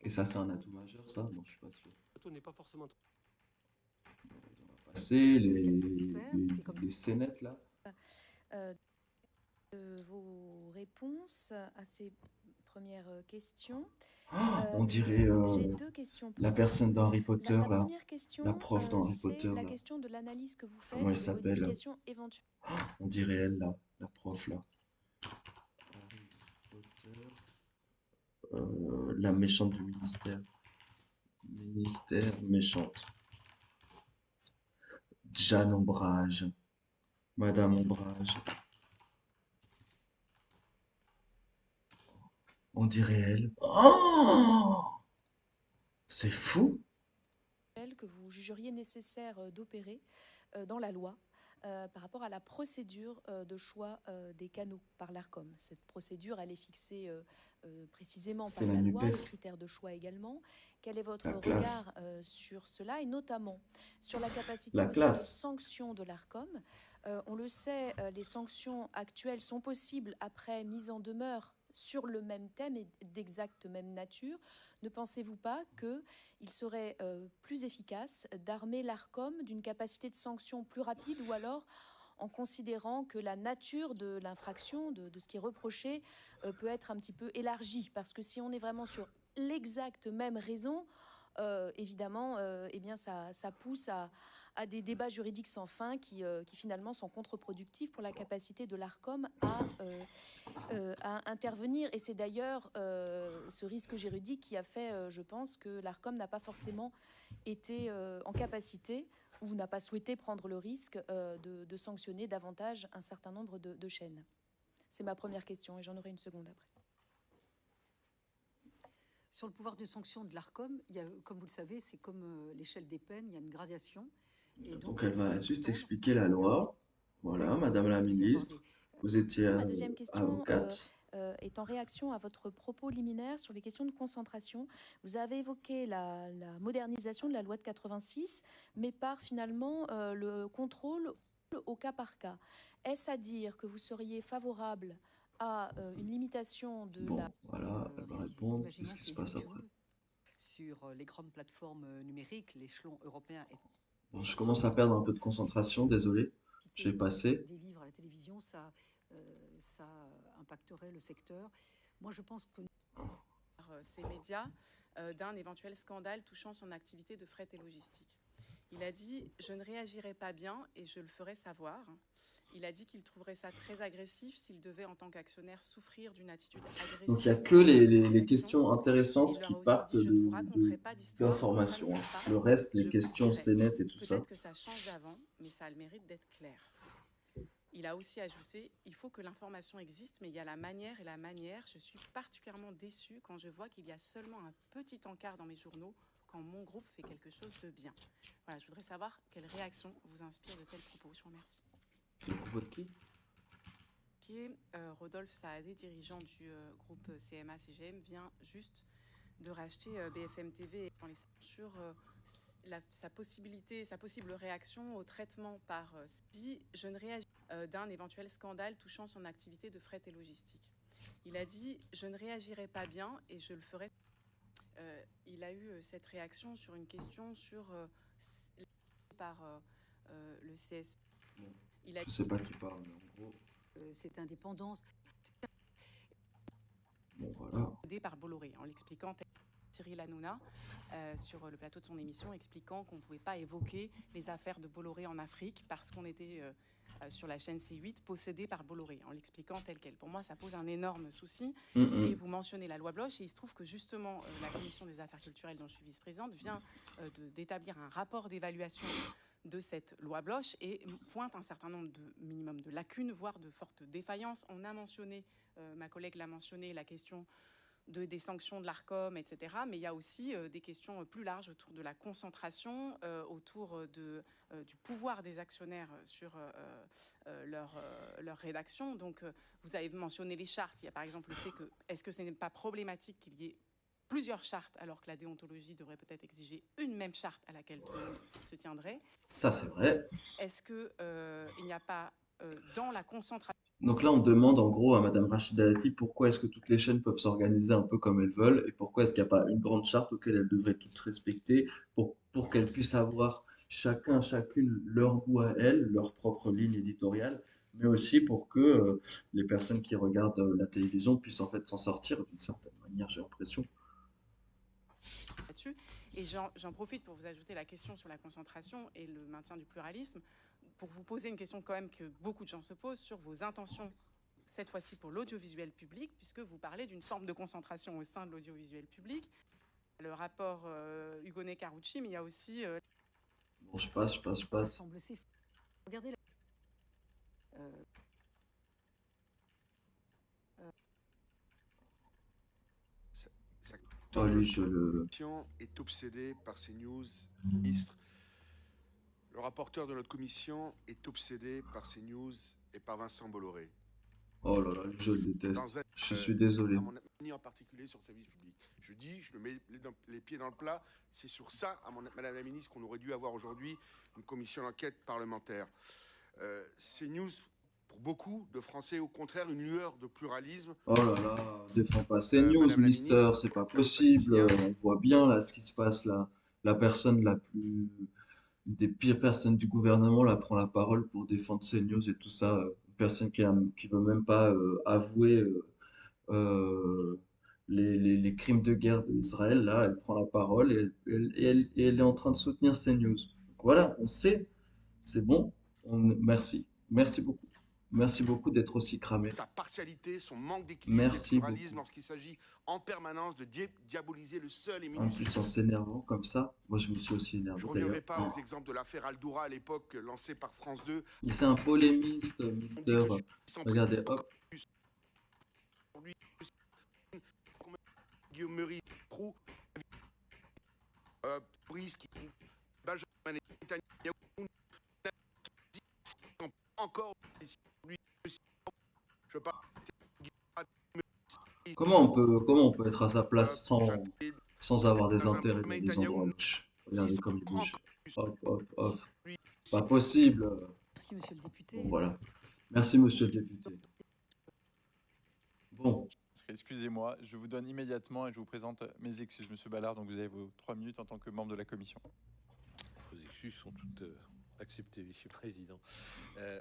Et ça, c'est un atout majeur, ça? Non, je suis pas sûr. Le n'est pas forcément... On va passer les scénettes, là. Vos réponses à ces premières questions. On dirait la personne dans Harry Potter, là. La prof dans Harry Potter, là. La question de l'analyse que vous faites. Comment elle s'appelle? On dirait elle, là. La prof, là. Harry Potter. La méchante du ministère. Ministère méchante. Jeanne Ombrage. Madame Ombrage. On dirait elle. Oh! C'est fou! Que vous jugeriez nécessaire d'opérer dans la loi par rapport à la procédure de choix des canaux par l'Arcom. Cette procédure, elle est fixée précisément par la loi, les critères de choix également. Quel est votre regard sur cela et notamment sur la capacité de sanction de l'Arcom? On le sait, les sanctions actuelles sont possibles après mise en demeure sur le même thème et d'exacte même nature. Ne pensez-vous pas qu'il serait plus efficace d'armer l'Arcom d'une capacité de sanction plus rapide ou alors en considérant que la nature de l'infraction, de ce qui est reproché, peut être un petit peu élargie? Parce que si on est vraiment sur l'exacte même raison, évidemment, eh bien ça pousse à des débats juridiques sans fin qui finalement sont contre-productifs pour la capacité de l'Arcom à intervenir. Et c'est d'ailleurs ce risque juridique qui a fait, je pense, que l'Arcom n'a pas forcément été en capacité ou n'a pas souhaité prendre le risque de sanctionner davantage un certain nombre de chaînes. C'est ma première question et j'en aurai une seconde après. Sur le pouvoir de sanction de l'Arcom, comme vous le savez, c'est comme l'échelle des peines, il y a une gradation. Et donc elle va juste expliquer la loi. Voilà, Madame la Ministre, vous étiez avocate. Est en réaction à votre propos liminaire sur les questions de concentration. Vous avez évoqué la modernisation de la loi de 86, mais par finalement le contrôle au cas par cas. Est-ce à dire que vous seriez favorable à une limitation de la... Voilà, elle va répondre. Qu'est-ce qui se passe après? Sur les grandes plateformes numériques, l'échelon européen est... Bon, je commence à perdre un peu de concentration, désolé. J'ai passé. Des livres à la télévision, ça impacterait le secteur. Moi, je pense que... Ces médias d'un éventuel scandale touchant son activité de fret et logistique. Il a dit « Je ne réagirai pas bien et je le ferai savoir ». Il a dit qu'il trouverait ça très agressif s'il devait, en tant qu'actionnaire, souffrir d'une attitude agressive. Donc il n'y a que les questions intéressantes qui partent d'informations. Le reste, les questions CNET et tout ça. Peut-être que ça change d'avant, mais ça a le mérite d'être clair. Il a aussi ajouté « Il faut que l'information existe, mais il y a la manière et la manière. Je suis particulièrement déçue quand je vois qu'il y a seulement un petit encart dans mes journaux quand mon groupe fait quelque chose de bien. » Voilà, je voudrais savoir quelle réaction vous inspire de tels propos. Je vous remercie. C'est le propos de qui ? Qui est Rodolphe Saadé, dirigeant du groupe CMA-CGM, vient juste de racheter BFM TV sur sa possible réaction au traitement par dit « Je ne réagis d'un éventuel scandale touchant son activité de fret et logistique ». Il a dit « Je ne réagirai pas bien et je le ferai ». Il a eu cette réaction sur une question sur par le CS. Bon, je ne sais pas qui parle, mais en gros... cette indépendance. Bon, voilà. Par Bolloré, en l'expliquant, Cyril Hanouna, sur le plateau de son émission, expliquant qu'on ne pouvait pas évoquer les affaires de Bolloré en Afrique parce qu'on était sur la chaîne C8 possédée par Bolloré, en l'expliquant tel quel. Pour moi, ça pose un énorme souci. Et vous mentionnez la loi Bloch, et il se trouve que justement, la Commission des affaires culturelles dont je suis vice-présidente vient d'établir un rapport d'évaluation de cette loi Bloch et pointe un certain nombre de minimum de lacunes, voire de fortes défaillances. On a mentionné, ma collègue l'a mentionné, la question des sanctions de l'ARCOM, etc. Mais il y a aussi des questions plus larges autour de la concentration, autour du pouvoir des actionnaires sur leur rédaction. Donc, vous avez mentionné les chartes. Il y a par exemple le fait que, est-ce que ce n'est pas problématique qu'il y ait plusieurs chartes, alors que la déontologie devrait peut-être exiger une même charte à laquelle tout le monde se tiendrait. Ça, c'est vrai. Est-ce qu'il n'y a pas dans la concentration... Donc là, on demande en gros à Madame Rachida Dati pourquoi est-ce que toutes les chaînes peuvent s'organiser un peu comme elles veulent et pourquoi est-ce qu'il n'y a pas une grande charte auquel elles devraient toutes respecter pour qu'elles puissent avoir chacune leur goût à elles, leur propre ligne éditoriale, mais aussi pour que les personnes qui regardent la télévision puissent en fait s'en sortir d'une certaine manière, j'ai l'impression. Et j'en profite pour vous ajouter la question sur la concentration et le maintien du pluralisme, pour vous poser une question quand même que beaucoup de gens se posent sur vos intentions, cette fois-ci pour l'audiovisuel public, puisque vous parlez d'une forme de concentration au sein de l'audiovisuel public. Le rapport Hugonet-Carucci, mais il y a aussi... Bon, je passe. Regardez la... Lui, je le... est obsédé par ces news, ministre. Le rapporteur de notre commission est obsédé par ces news et par Vincent Bolloré. Oh là là, je le déteste. Je suis désolé. À mon avis, en particulier sur le service public. Je dis, je le mets les pieds dans le plat. C'est sur ça, Madame la ministre, qu'on aurait dû avoir aujourd'hui une commission d'enquête parlementaire. Ces news, pour beaucoup de Français, au contraire, une lueur de pluralisme. Oh là là, défends pas CNews, Mister, c'est pas possible. On voit bien là ce qui se passe là. La personne la plus... des pires personnes du gouvernement là prend la parole pour défendre CNews et tout ça. Une personne qui veut même pas avouer les crimes de guerre d'Israël, là, elle prend la parole et elle est en train de soutenir CNews. Donc voilà, on sait, c'est bon. Merci beaucoup. Merci beaucoup d'être aussi cramé. Sa partialité, son manque d'équilibre et de pluralisme lorsqu'il s'agit en permanence de diaboliser le seul et en plus, en s'énervant comme ça, moi je me suis aussi énervé. Je ne reviendrai pas aux exemples de l'affaire Aldoura à l'époque lancée par France 2. C'est un polémiste, Mister. Regardez, hop. Guillaume Meurice, Proux, Brice, Benjamin Netanyahu, encore lui, je parle. Comment on peut être à sa place sans avoir des intérêts dans des endroits louches? Regardez comme il bouge. Hop. Pas possible. Merci, monsieur le député. Bon, voilà. Merci, monsieur le député. Bon. Excusez-moi, je vous donne immédiatement et je vous présente mes excuses, monsieur Ballard. Donc vous avez vos 3 minutes en tant que membre de la commission. Vos excuses sont toutes acceptées, monsieur le président.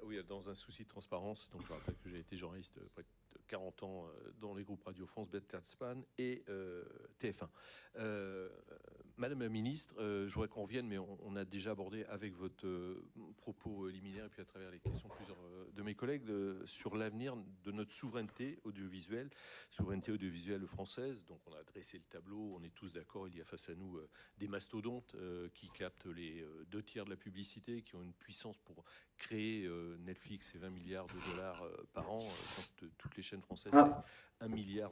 Oui, dans un souci de transparence, donc je rappelle que j'ai été journaliste près de 40 ans dans les groupes Radio France, Bertelsmann et TF1. Madame la ministre, je voudrais qu'on revienne, mais on a déjà abordé avec votre propos liminaire et puis à travers les questions de plusieurs de mes collègues sur l'avenir de notre souveraineté audiovisuelle française. Donc on a dressé le tableau, on est tous d'accord, il y a face à nous des mastodontes qui captent les 2/3 de la publicité, qui ont une puissance pour créer Netflix et 20 milliards de dollars par an, quand toutes les chaînes françaises, 1,2 milliard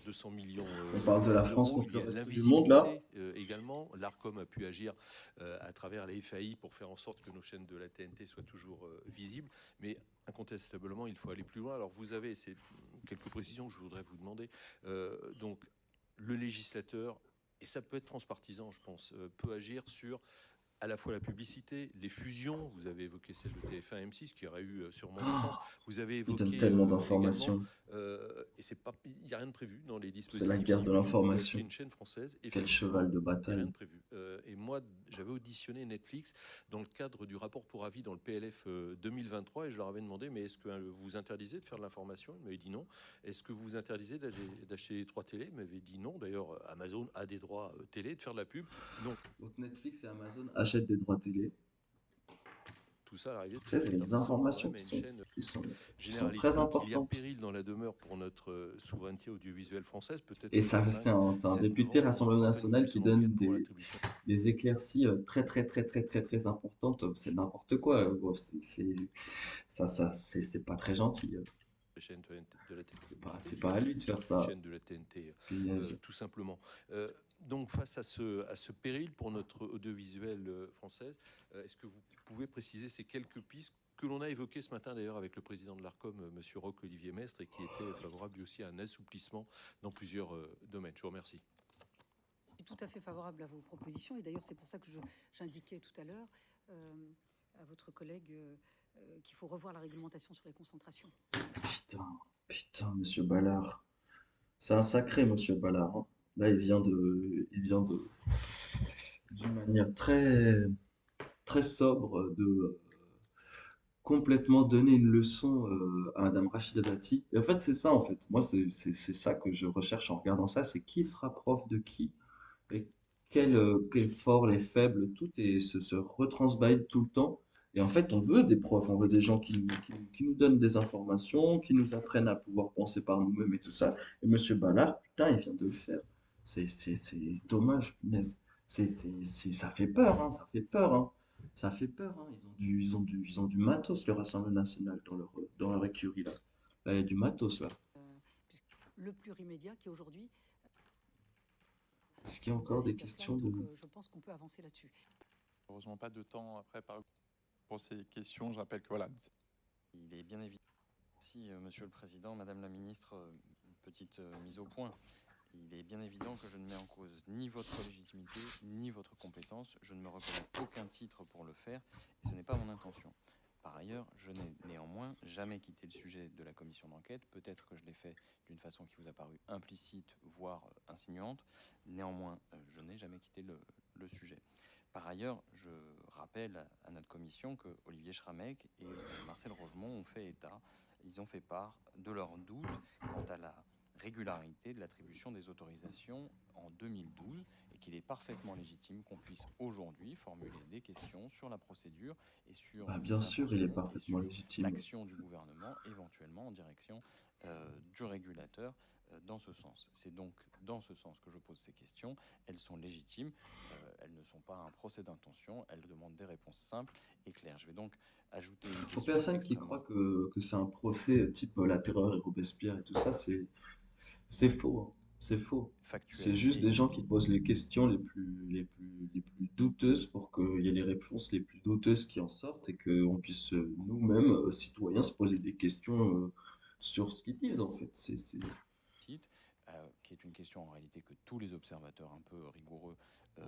On parle de la France d'euros. contre le Il y a reste du monde, là. Également, l'ARCOM a pu agir à travers les FAI pour faire en sorte que nos chaînes de la TNT soient toujours visibles, mais incontestablement, il faut aller plus loin. Alors vous avez quelques précisions que je voudrais vous demander. Donc, le législateur, et ça peut être transpartisan, je pense, peut agir sur à la fois la publicité, les fusions. Vous avez évoqué celle de TF1 et M6 qui aurait eu sûrement du sens. Vous avez évoqué Il donne tellement d'informations. et il n'y a rien de prévu dans les dispositifs. C'est la guerre de l'information. Une chaîne française. Quel cheval de bataille. Il n'y a rien de prévu. Et moi, j'avais auditionné Netflix dans le cadre du rapport pour avis dans le PLF 2023 et je leur avais demandé, mais est-ce que vous interdisez de faire de l'information? Ils m'avaient dit non. Est-ce que vous interdisez d'acheter des droits télé? Ils m'avaient dit non. D'ailleurs, Amazon a des droits télé, de faire de la pub. Non. Donc Netflix et Amazon achètent des droits télé. Tout ça à l'arrivée. C'est des informations qui sont très importantes. Il y a péril dans la demeure pour notre souveraineté audiovisuelle française, peut-être. Et ça, c'est un député Rassemblement National qui donne des éclaircies très importantes. C'est n'importe quoi. C'est pas très gentil. C'est pas à lui de faire ça. Chaîne de la TNT, tout simplement. Donc face à ce péril pour notre audiovisuel française, est-ce que vous pouvez préciser ces quelques pistes que l'on a évoquées ce matin d'ailleurs avec le président de l'ARCOM, monsieur Roch-Olivier Mestre, et qui était favorable lui aussi à un assouplissement dans plusieurs domaines. Je vous remercie. Je suis tout à fait favorable à vos propositions et d'ailleurs c'est pour ça que j'indiquais tout à l'heure à votre collègue qu'il faut revoir la réglementation sur les concentrations. Putain, monsieur Ballard. C'est un sacré monsieur Ballard. Hein. Là, il vient d'une manière très sobre de complètement donner une leçon à Madame Rachida Dati. Et en fait, c'est ça, en fait. Moi, c'est ça que je recherche en regardant ça, c'est qui sera prof de qui et quel fort, les faibles, tout se retransbite tout le temps. Et en fait, on veut des profs, on veut des gens qui nous donnent des informations, qui nous apprennent à pouvoir penser par nous-mêmes et tout ça. Et monsieur Ballard, putain, il vient de le faire. C'est dommage, punaise. Ça fait peur, hein, ça fait peur, hein. Ça fait peur, hein. Ils ont du matos, le Rassemblement National, dans leur écurie, là. Là, il y a du matos, là. Le plurimédia qui aujourd'hui... Est-ce qu'il y a encore des questions de... Je pense qu'on peut avancer là-dessus. Heureusement, pas de temps après pour ces questions. Je rappelle que voilà. Il est bien évident. Si, Monsieur le Président, Madame la Ministre, une petite mise au point. Il est bien évident que je ne mets en cause ni votre légitimité, ni votre compétence. Je ne me reconnais aucun titre pour le faire, et ce n'est pas mon intention. Par ailleurs, je n'ai néanmoins jamais quitté le sujet de la commission d'enquête. Peut-être que je l'ai fait d'une façon qui vous a paru implicite, voire insinuante. Néanmoins, je n'ai jamais quitté le sujet. Par ailleurs, je rappelle à notre commission que Olivier Schrammeck et Marcel Rogemont ont fait part de leurs doutes quant à la régularité de l'attribution des autorisations en 2012 et qu'il est parfaitement légitime qu'on puisse aujourd'hui formuler des questions sur la procédure et sur bien sûr, il est parfaitement légitime. L'action du gouvernement éventuellement en direction du régulateur dans ce sens. C'est donc dans ce sens que je pose ces questions. Elles sont légitimes, elles ne sont pas un procès d'intention, elles demandent des réponses simples et claires. Je vais donc ajouter une question. Pour personne qui croit que c'est un procès type la terreur et Robespierre et tout ça, c'est faux, hein. C'est faux. C'est juste des gens qui posent les questions les plus douteuses pour qu'il y ait les réponses les plus douteuses qui en sortent et qu'on puisse nous-mêmes, citoyens, se poser des questions sur ce qu'ils disent en fait. Qui est une question en réalité que tous les observateurs un peu rigoureux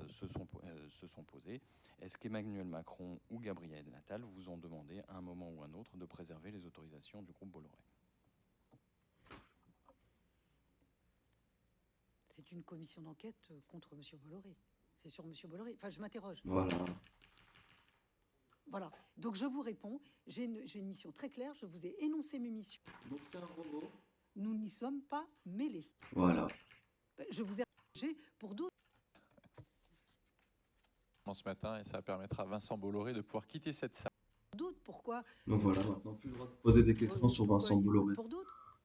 se sont posés. Est-ce qu'Emmanuel Macron ou Gabriel Attal vous ont demandé à un moment ou à un autre de préserver les autorisations du groupe Bolloré? C'est une commission d'enquête contre M. Bolloré. C'est sur M. Bolloré. Enfin, je m'interroge. Voilà. Donc, je vous réponds. J'ai une mission très claire. Je vous ai énoncé mes missions. Donc, c'est un robot. nous n'y sommes pas mêlés. Voilà. Je vous ai engagé pour d'autres. Ce matin, et ça permettra à Vincent Bolloré de pouvoir quitter cette salle. D'autres, pourquoi? Donc voilà, maintenant plus le droit de poser des questions sur Vincent Bolloré. Pour d'autres,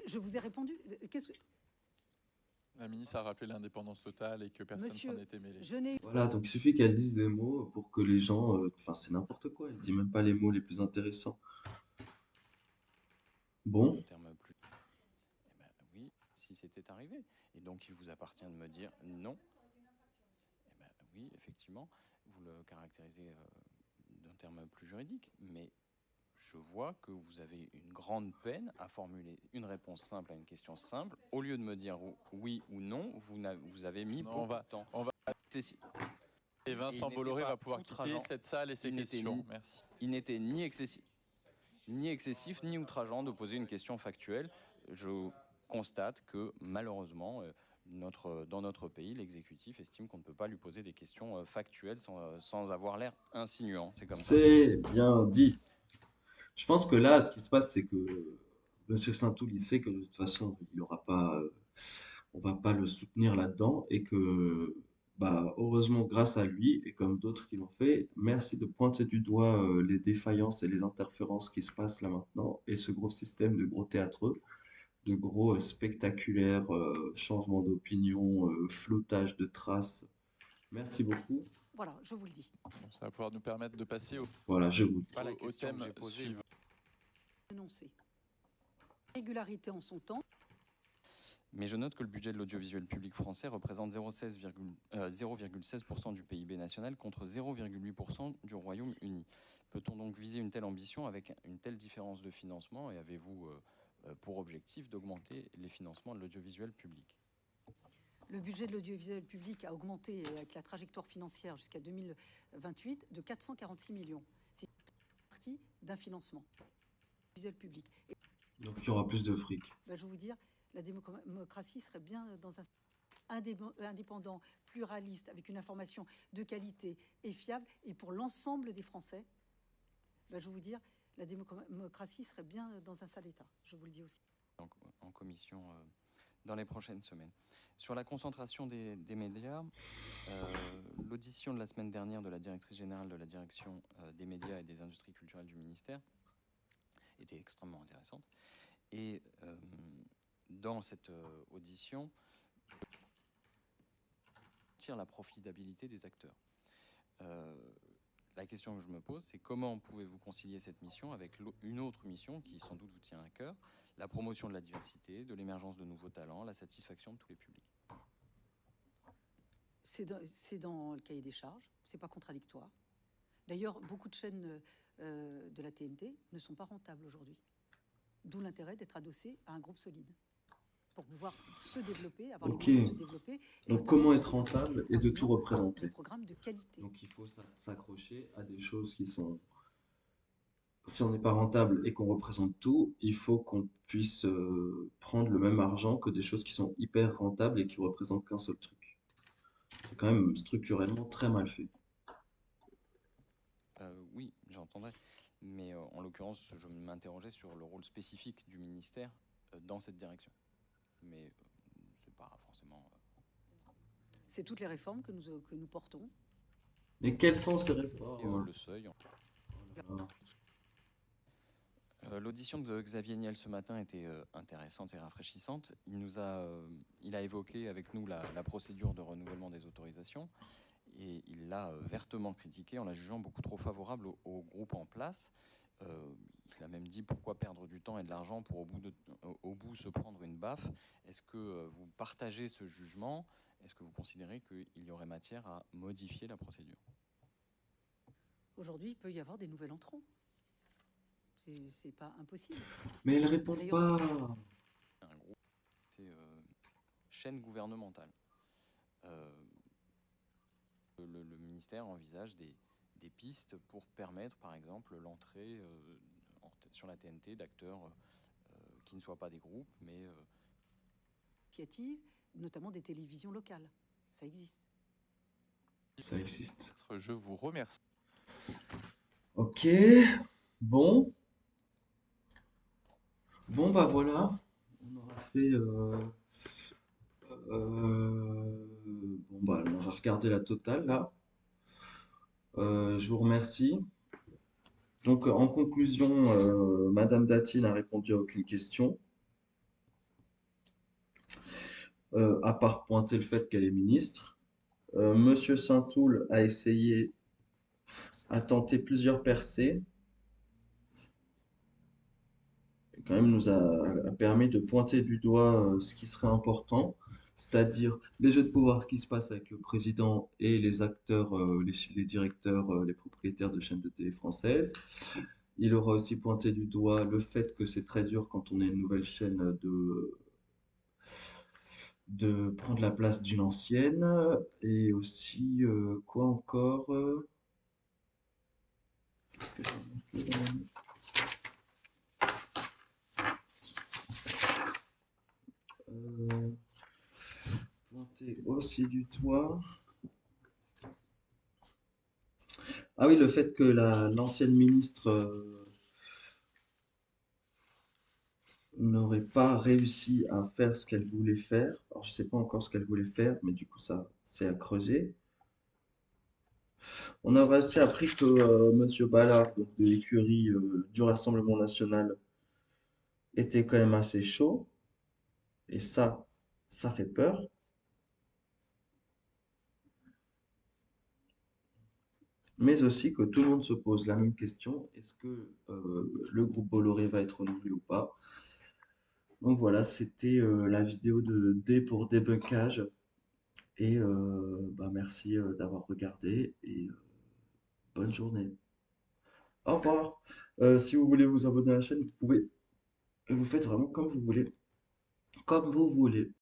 je vous ai répondu. Qu'est-ce que... La ministre a rappelé l'indépendance totale et que personne s'en était mêlé. Voilà, donc il suffit qu'elle dise des mots pour que les gens... Enfin, c'est n'importe quoi, elle dit même pas les mots les plus intéressants. Bon. Oui, si c'était arrivé. Et donc, il vous appartient de me dire non. Oui, effectivement, vous le caractérisez d'un terme plus juridique, mais je vois que vous avez une grande peine à formuler une réponse simple à une question simple. Au lieu de me dire oui ou non, vous avez mis beaucoup de temps. Et Vincent Bolloré va pouvoir quitter cette salle et ses questions. Merci. Il n'était ni excessif ni outrageant de poser une question factuelle. Je constate que malheureusement, dans notre pays, l'exécutif estime qu'on ne peut pas lui poser des questions factuelles sans avoir l'air insinuant. C'est comme ça. C'est bien dit. Je pense que là, ce qui se passe, c'est que M. Saint-Houl, il sait que de toute façon, il aura pas, on va pas le soutenir là-dedans et que, bah, heureusement, grâce à lui et comme d'autres qui l'ont fait, merci de pointer du doigt les défaillances et les interférences qui se passent là maintenant et ce gros système de gros théâtreux, de gros spectaculaires changements d'opinion, floutage de traces. Merci beaucoup. Voilà, je vous le dis. Ça va pouvoir nous permettre de passer au, voilà, je vous au thème suivant. Énoncé. Régularité en son temps. Mais je note que le budget de l'audiovisuel public français représente 0,16% du PIB national contre 0,8% du Royaume-Uni. Peut-on donc viser une telle ambition avec une telle différence de financement et avez-vous pour objectif d'augmenter les financements de l'audiovisuel public? Le budget de l'audiovisuel public a augmenté avec la trajectoire financière jusqu'à 2028 de 446 millions. C'est une partie d'un financement audiovisuel public. Donc il y aura plus de fric. Je vais vous dire, la démocratie serait bien dans un indépendant, pluraliste, avec une information de qualité et fiable, et pour l'ensemble des Français. Je vais vous dire, la démocratie serait bien dans un sale état. Je vous le dis aussi. Donc, en commission dans les prochaines semaines. Sur la concentration des médias, l'audition de la semaine dernière de la directrice générale de la direction des médias et des industries culturelles du ministère était extrêmement intéressante. Et dans cette audition, tire la profitabilité des acteurs. La question que je me pose, c'est comment pouvez-vous concilier cette mission avec une autre mission qui sans doute vous tient à cœur, la promotion de la diversité, de l'émergence de nouveaux talents, la satisfaction de tous les publics. C'est dans le cahier des charges, c'est pas contradictoire. D'ailleurs, beaucoup de chaînes de la TNT ne sont pas rentables aujourd'hui. D'où l'intérêt d'être adossé à un groupe solide pour pouvoir se développer, avoir les moyens de se développer. Donc comment être rentable et de tout représenter. Programme de qualité. Donc il faut s'accrocher à des choses qui sont... Si on n'est pas rentable et qu'on représente tout, il faut qu'on puisse prendre le même argent que des choses qui sont hyper rentables et qui représentent qu'un seul truc. C'est quand même structurellement très mal fait. Oui, j'entendrai. Mais en l'occurrence, je m'interrogeais sur le rôle spécifique du ministère dans cette direction. Mais c'est pas forcément... C'est toutes les réformes que nous portons. Et quelles sont ces réformes? Le seuil. L'audition de Xavier Niel ce matin était intéressante et rafraîchissante. Il a évoqué avec nous la procédure de renouvellement des autorisations et il l'a vertement critiquée en la jugeant beaucoup trop favorable au groupe en place. Il a même dit pourquoi perdre du temps et de l'argent pour au bout se prendre une baffe. Est-ce que vous partagez ce jugement? Est-ce que vous considérez qu'il y aurait matière à modifier la procédure? Aujourd'hui, il peut y avoir des nouvelles entrants. C'est pas impossible. Mais elle répond pas. Un groupe, c'est chaîne gouvernementale. Le ministère envisage des pistes pour permettre, par exemple, l'entrée sur la TNT d'acteurs qui ne soient pas des groupes, mais... Initiatives, notamment des télévisions locales. Ça existe. Ça existe. Je vous remercie. Ok. Bon. Bon, bah voilà. fait... bon, bah, on va regarder la totale, là. Je vous remercie. Donc, en conclusion, Madame Dati n'a répondu à aucune question, à part pointer le fait qu'elle est ministre. Monsieur Saint-Toul a essayé, a tenté plusieurs percées, et quand même a permis de pointer du doigt ce qui serait important, c'est-à-dire les jeux de pouvoir, ce qui se passe avec le président et les acteurs, les directeurs, les propriétaires de chaînes de télé françaises. Il aura aussi pointé du doigt le fait que c'est très dur quand on est une nouvelle chaîne de prendre la place d'une ancienne. Et aussi, quoi encore qu'est-ce que ça montre pointer aussi du doigt. Ah oui, le fait que l'ancienne ministre n'aurait pas réussi à faire ce qu'elle voulait faire. Alors, je ne sais pas encore ce qu'elle voulait faire, mais du coup, ça, c'est à creuser. On a aussi appris que Monsieur Ballard, donc de l'écurie du Rassemblement national, était quand même assez chaud. Et ça fait peur. Mais aussi que tout le monde se pose la même question, est-ce que le groupe Bolloré va être renouvelé ou pas? Donc voilà, c'était la vidéo de D pour débunkage. Et bah, merci d'avoir regardé et bonne journée. Au revoir. Si vous voulez vous abonner à la chaîne, vous pouvez. Vous faites vraiment comme vous voulez. Comme vous voulez.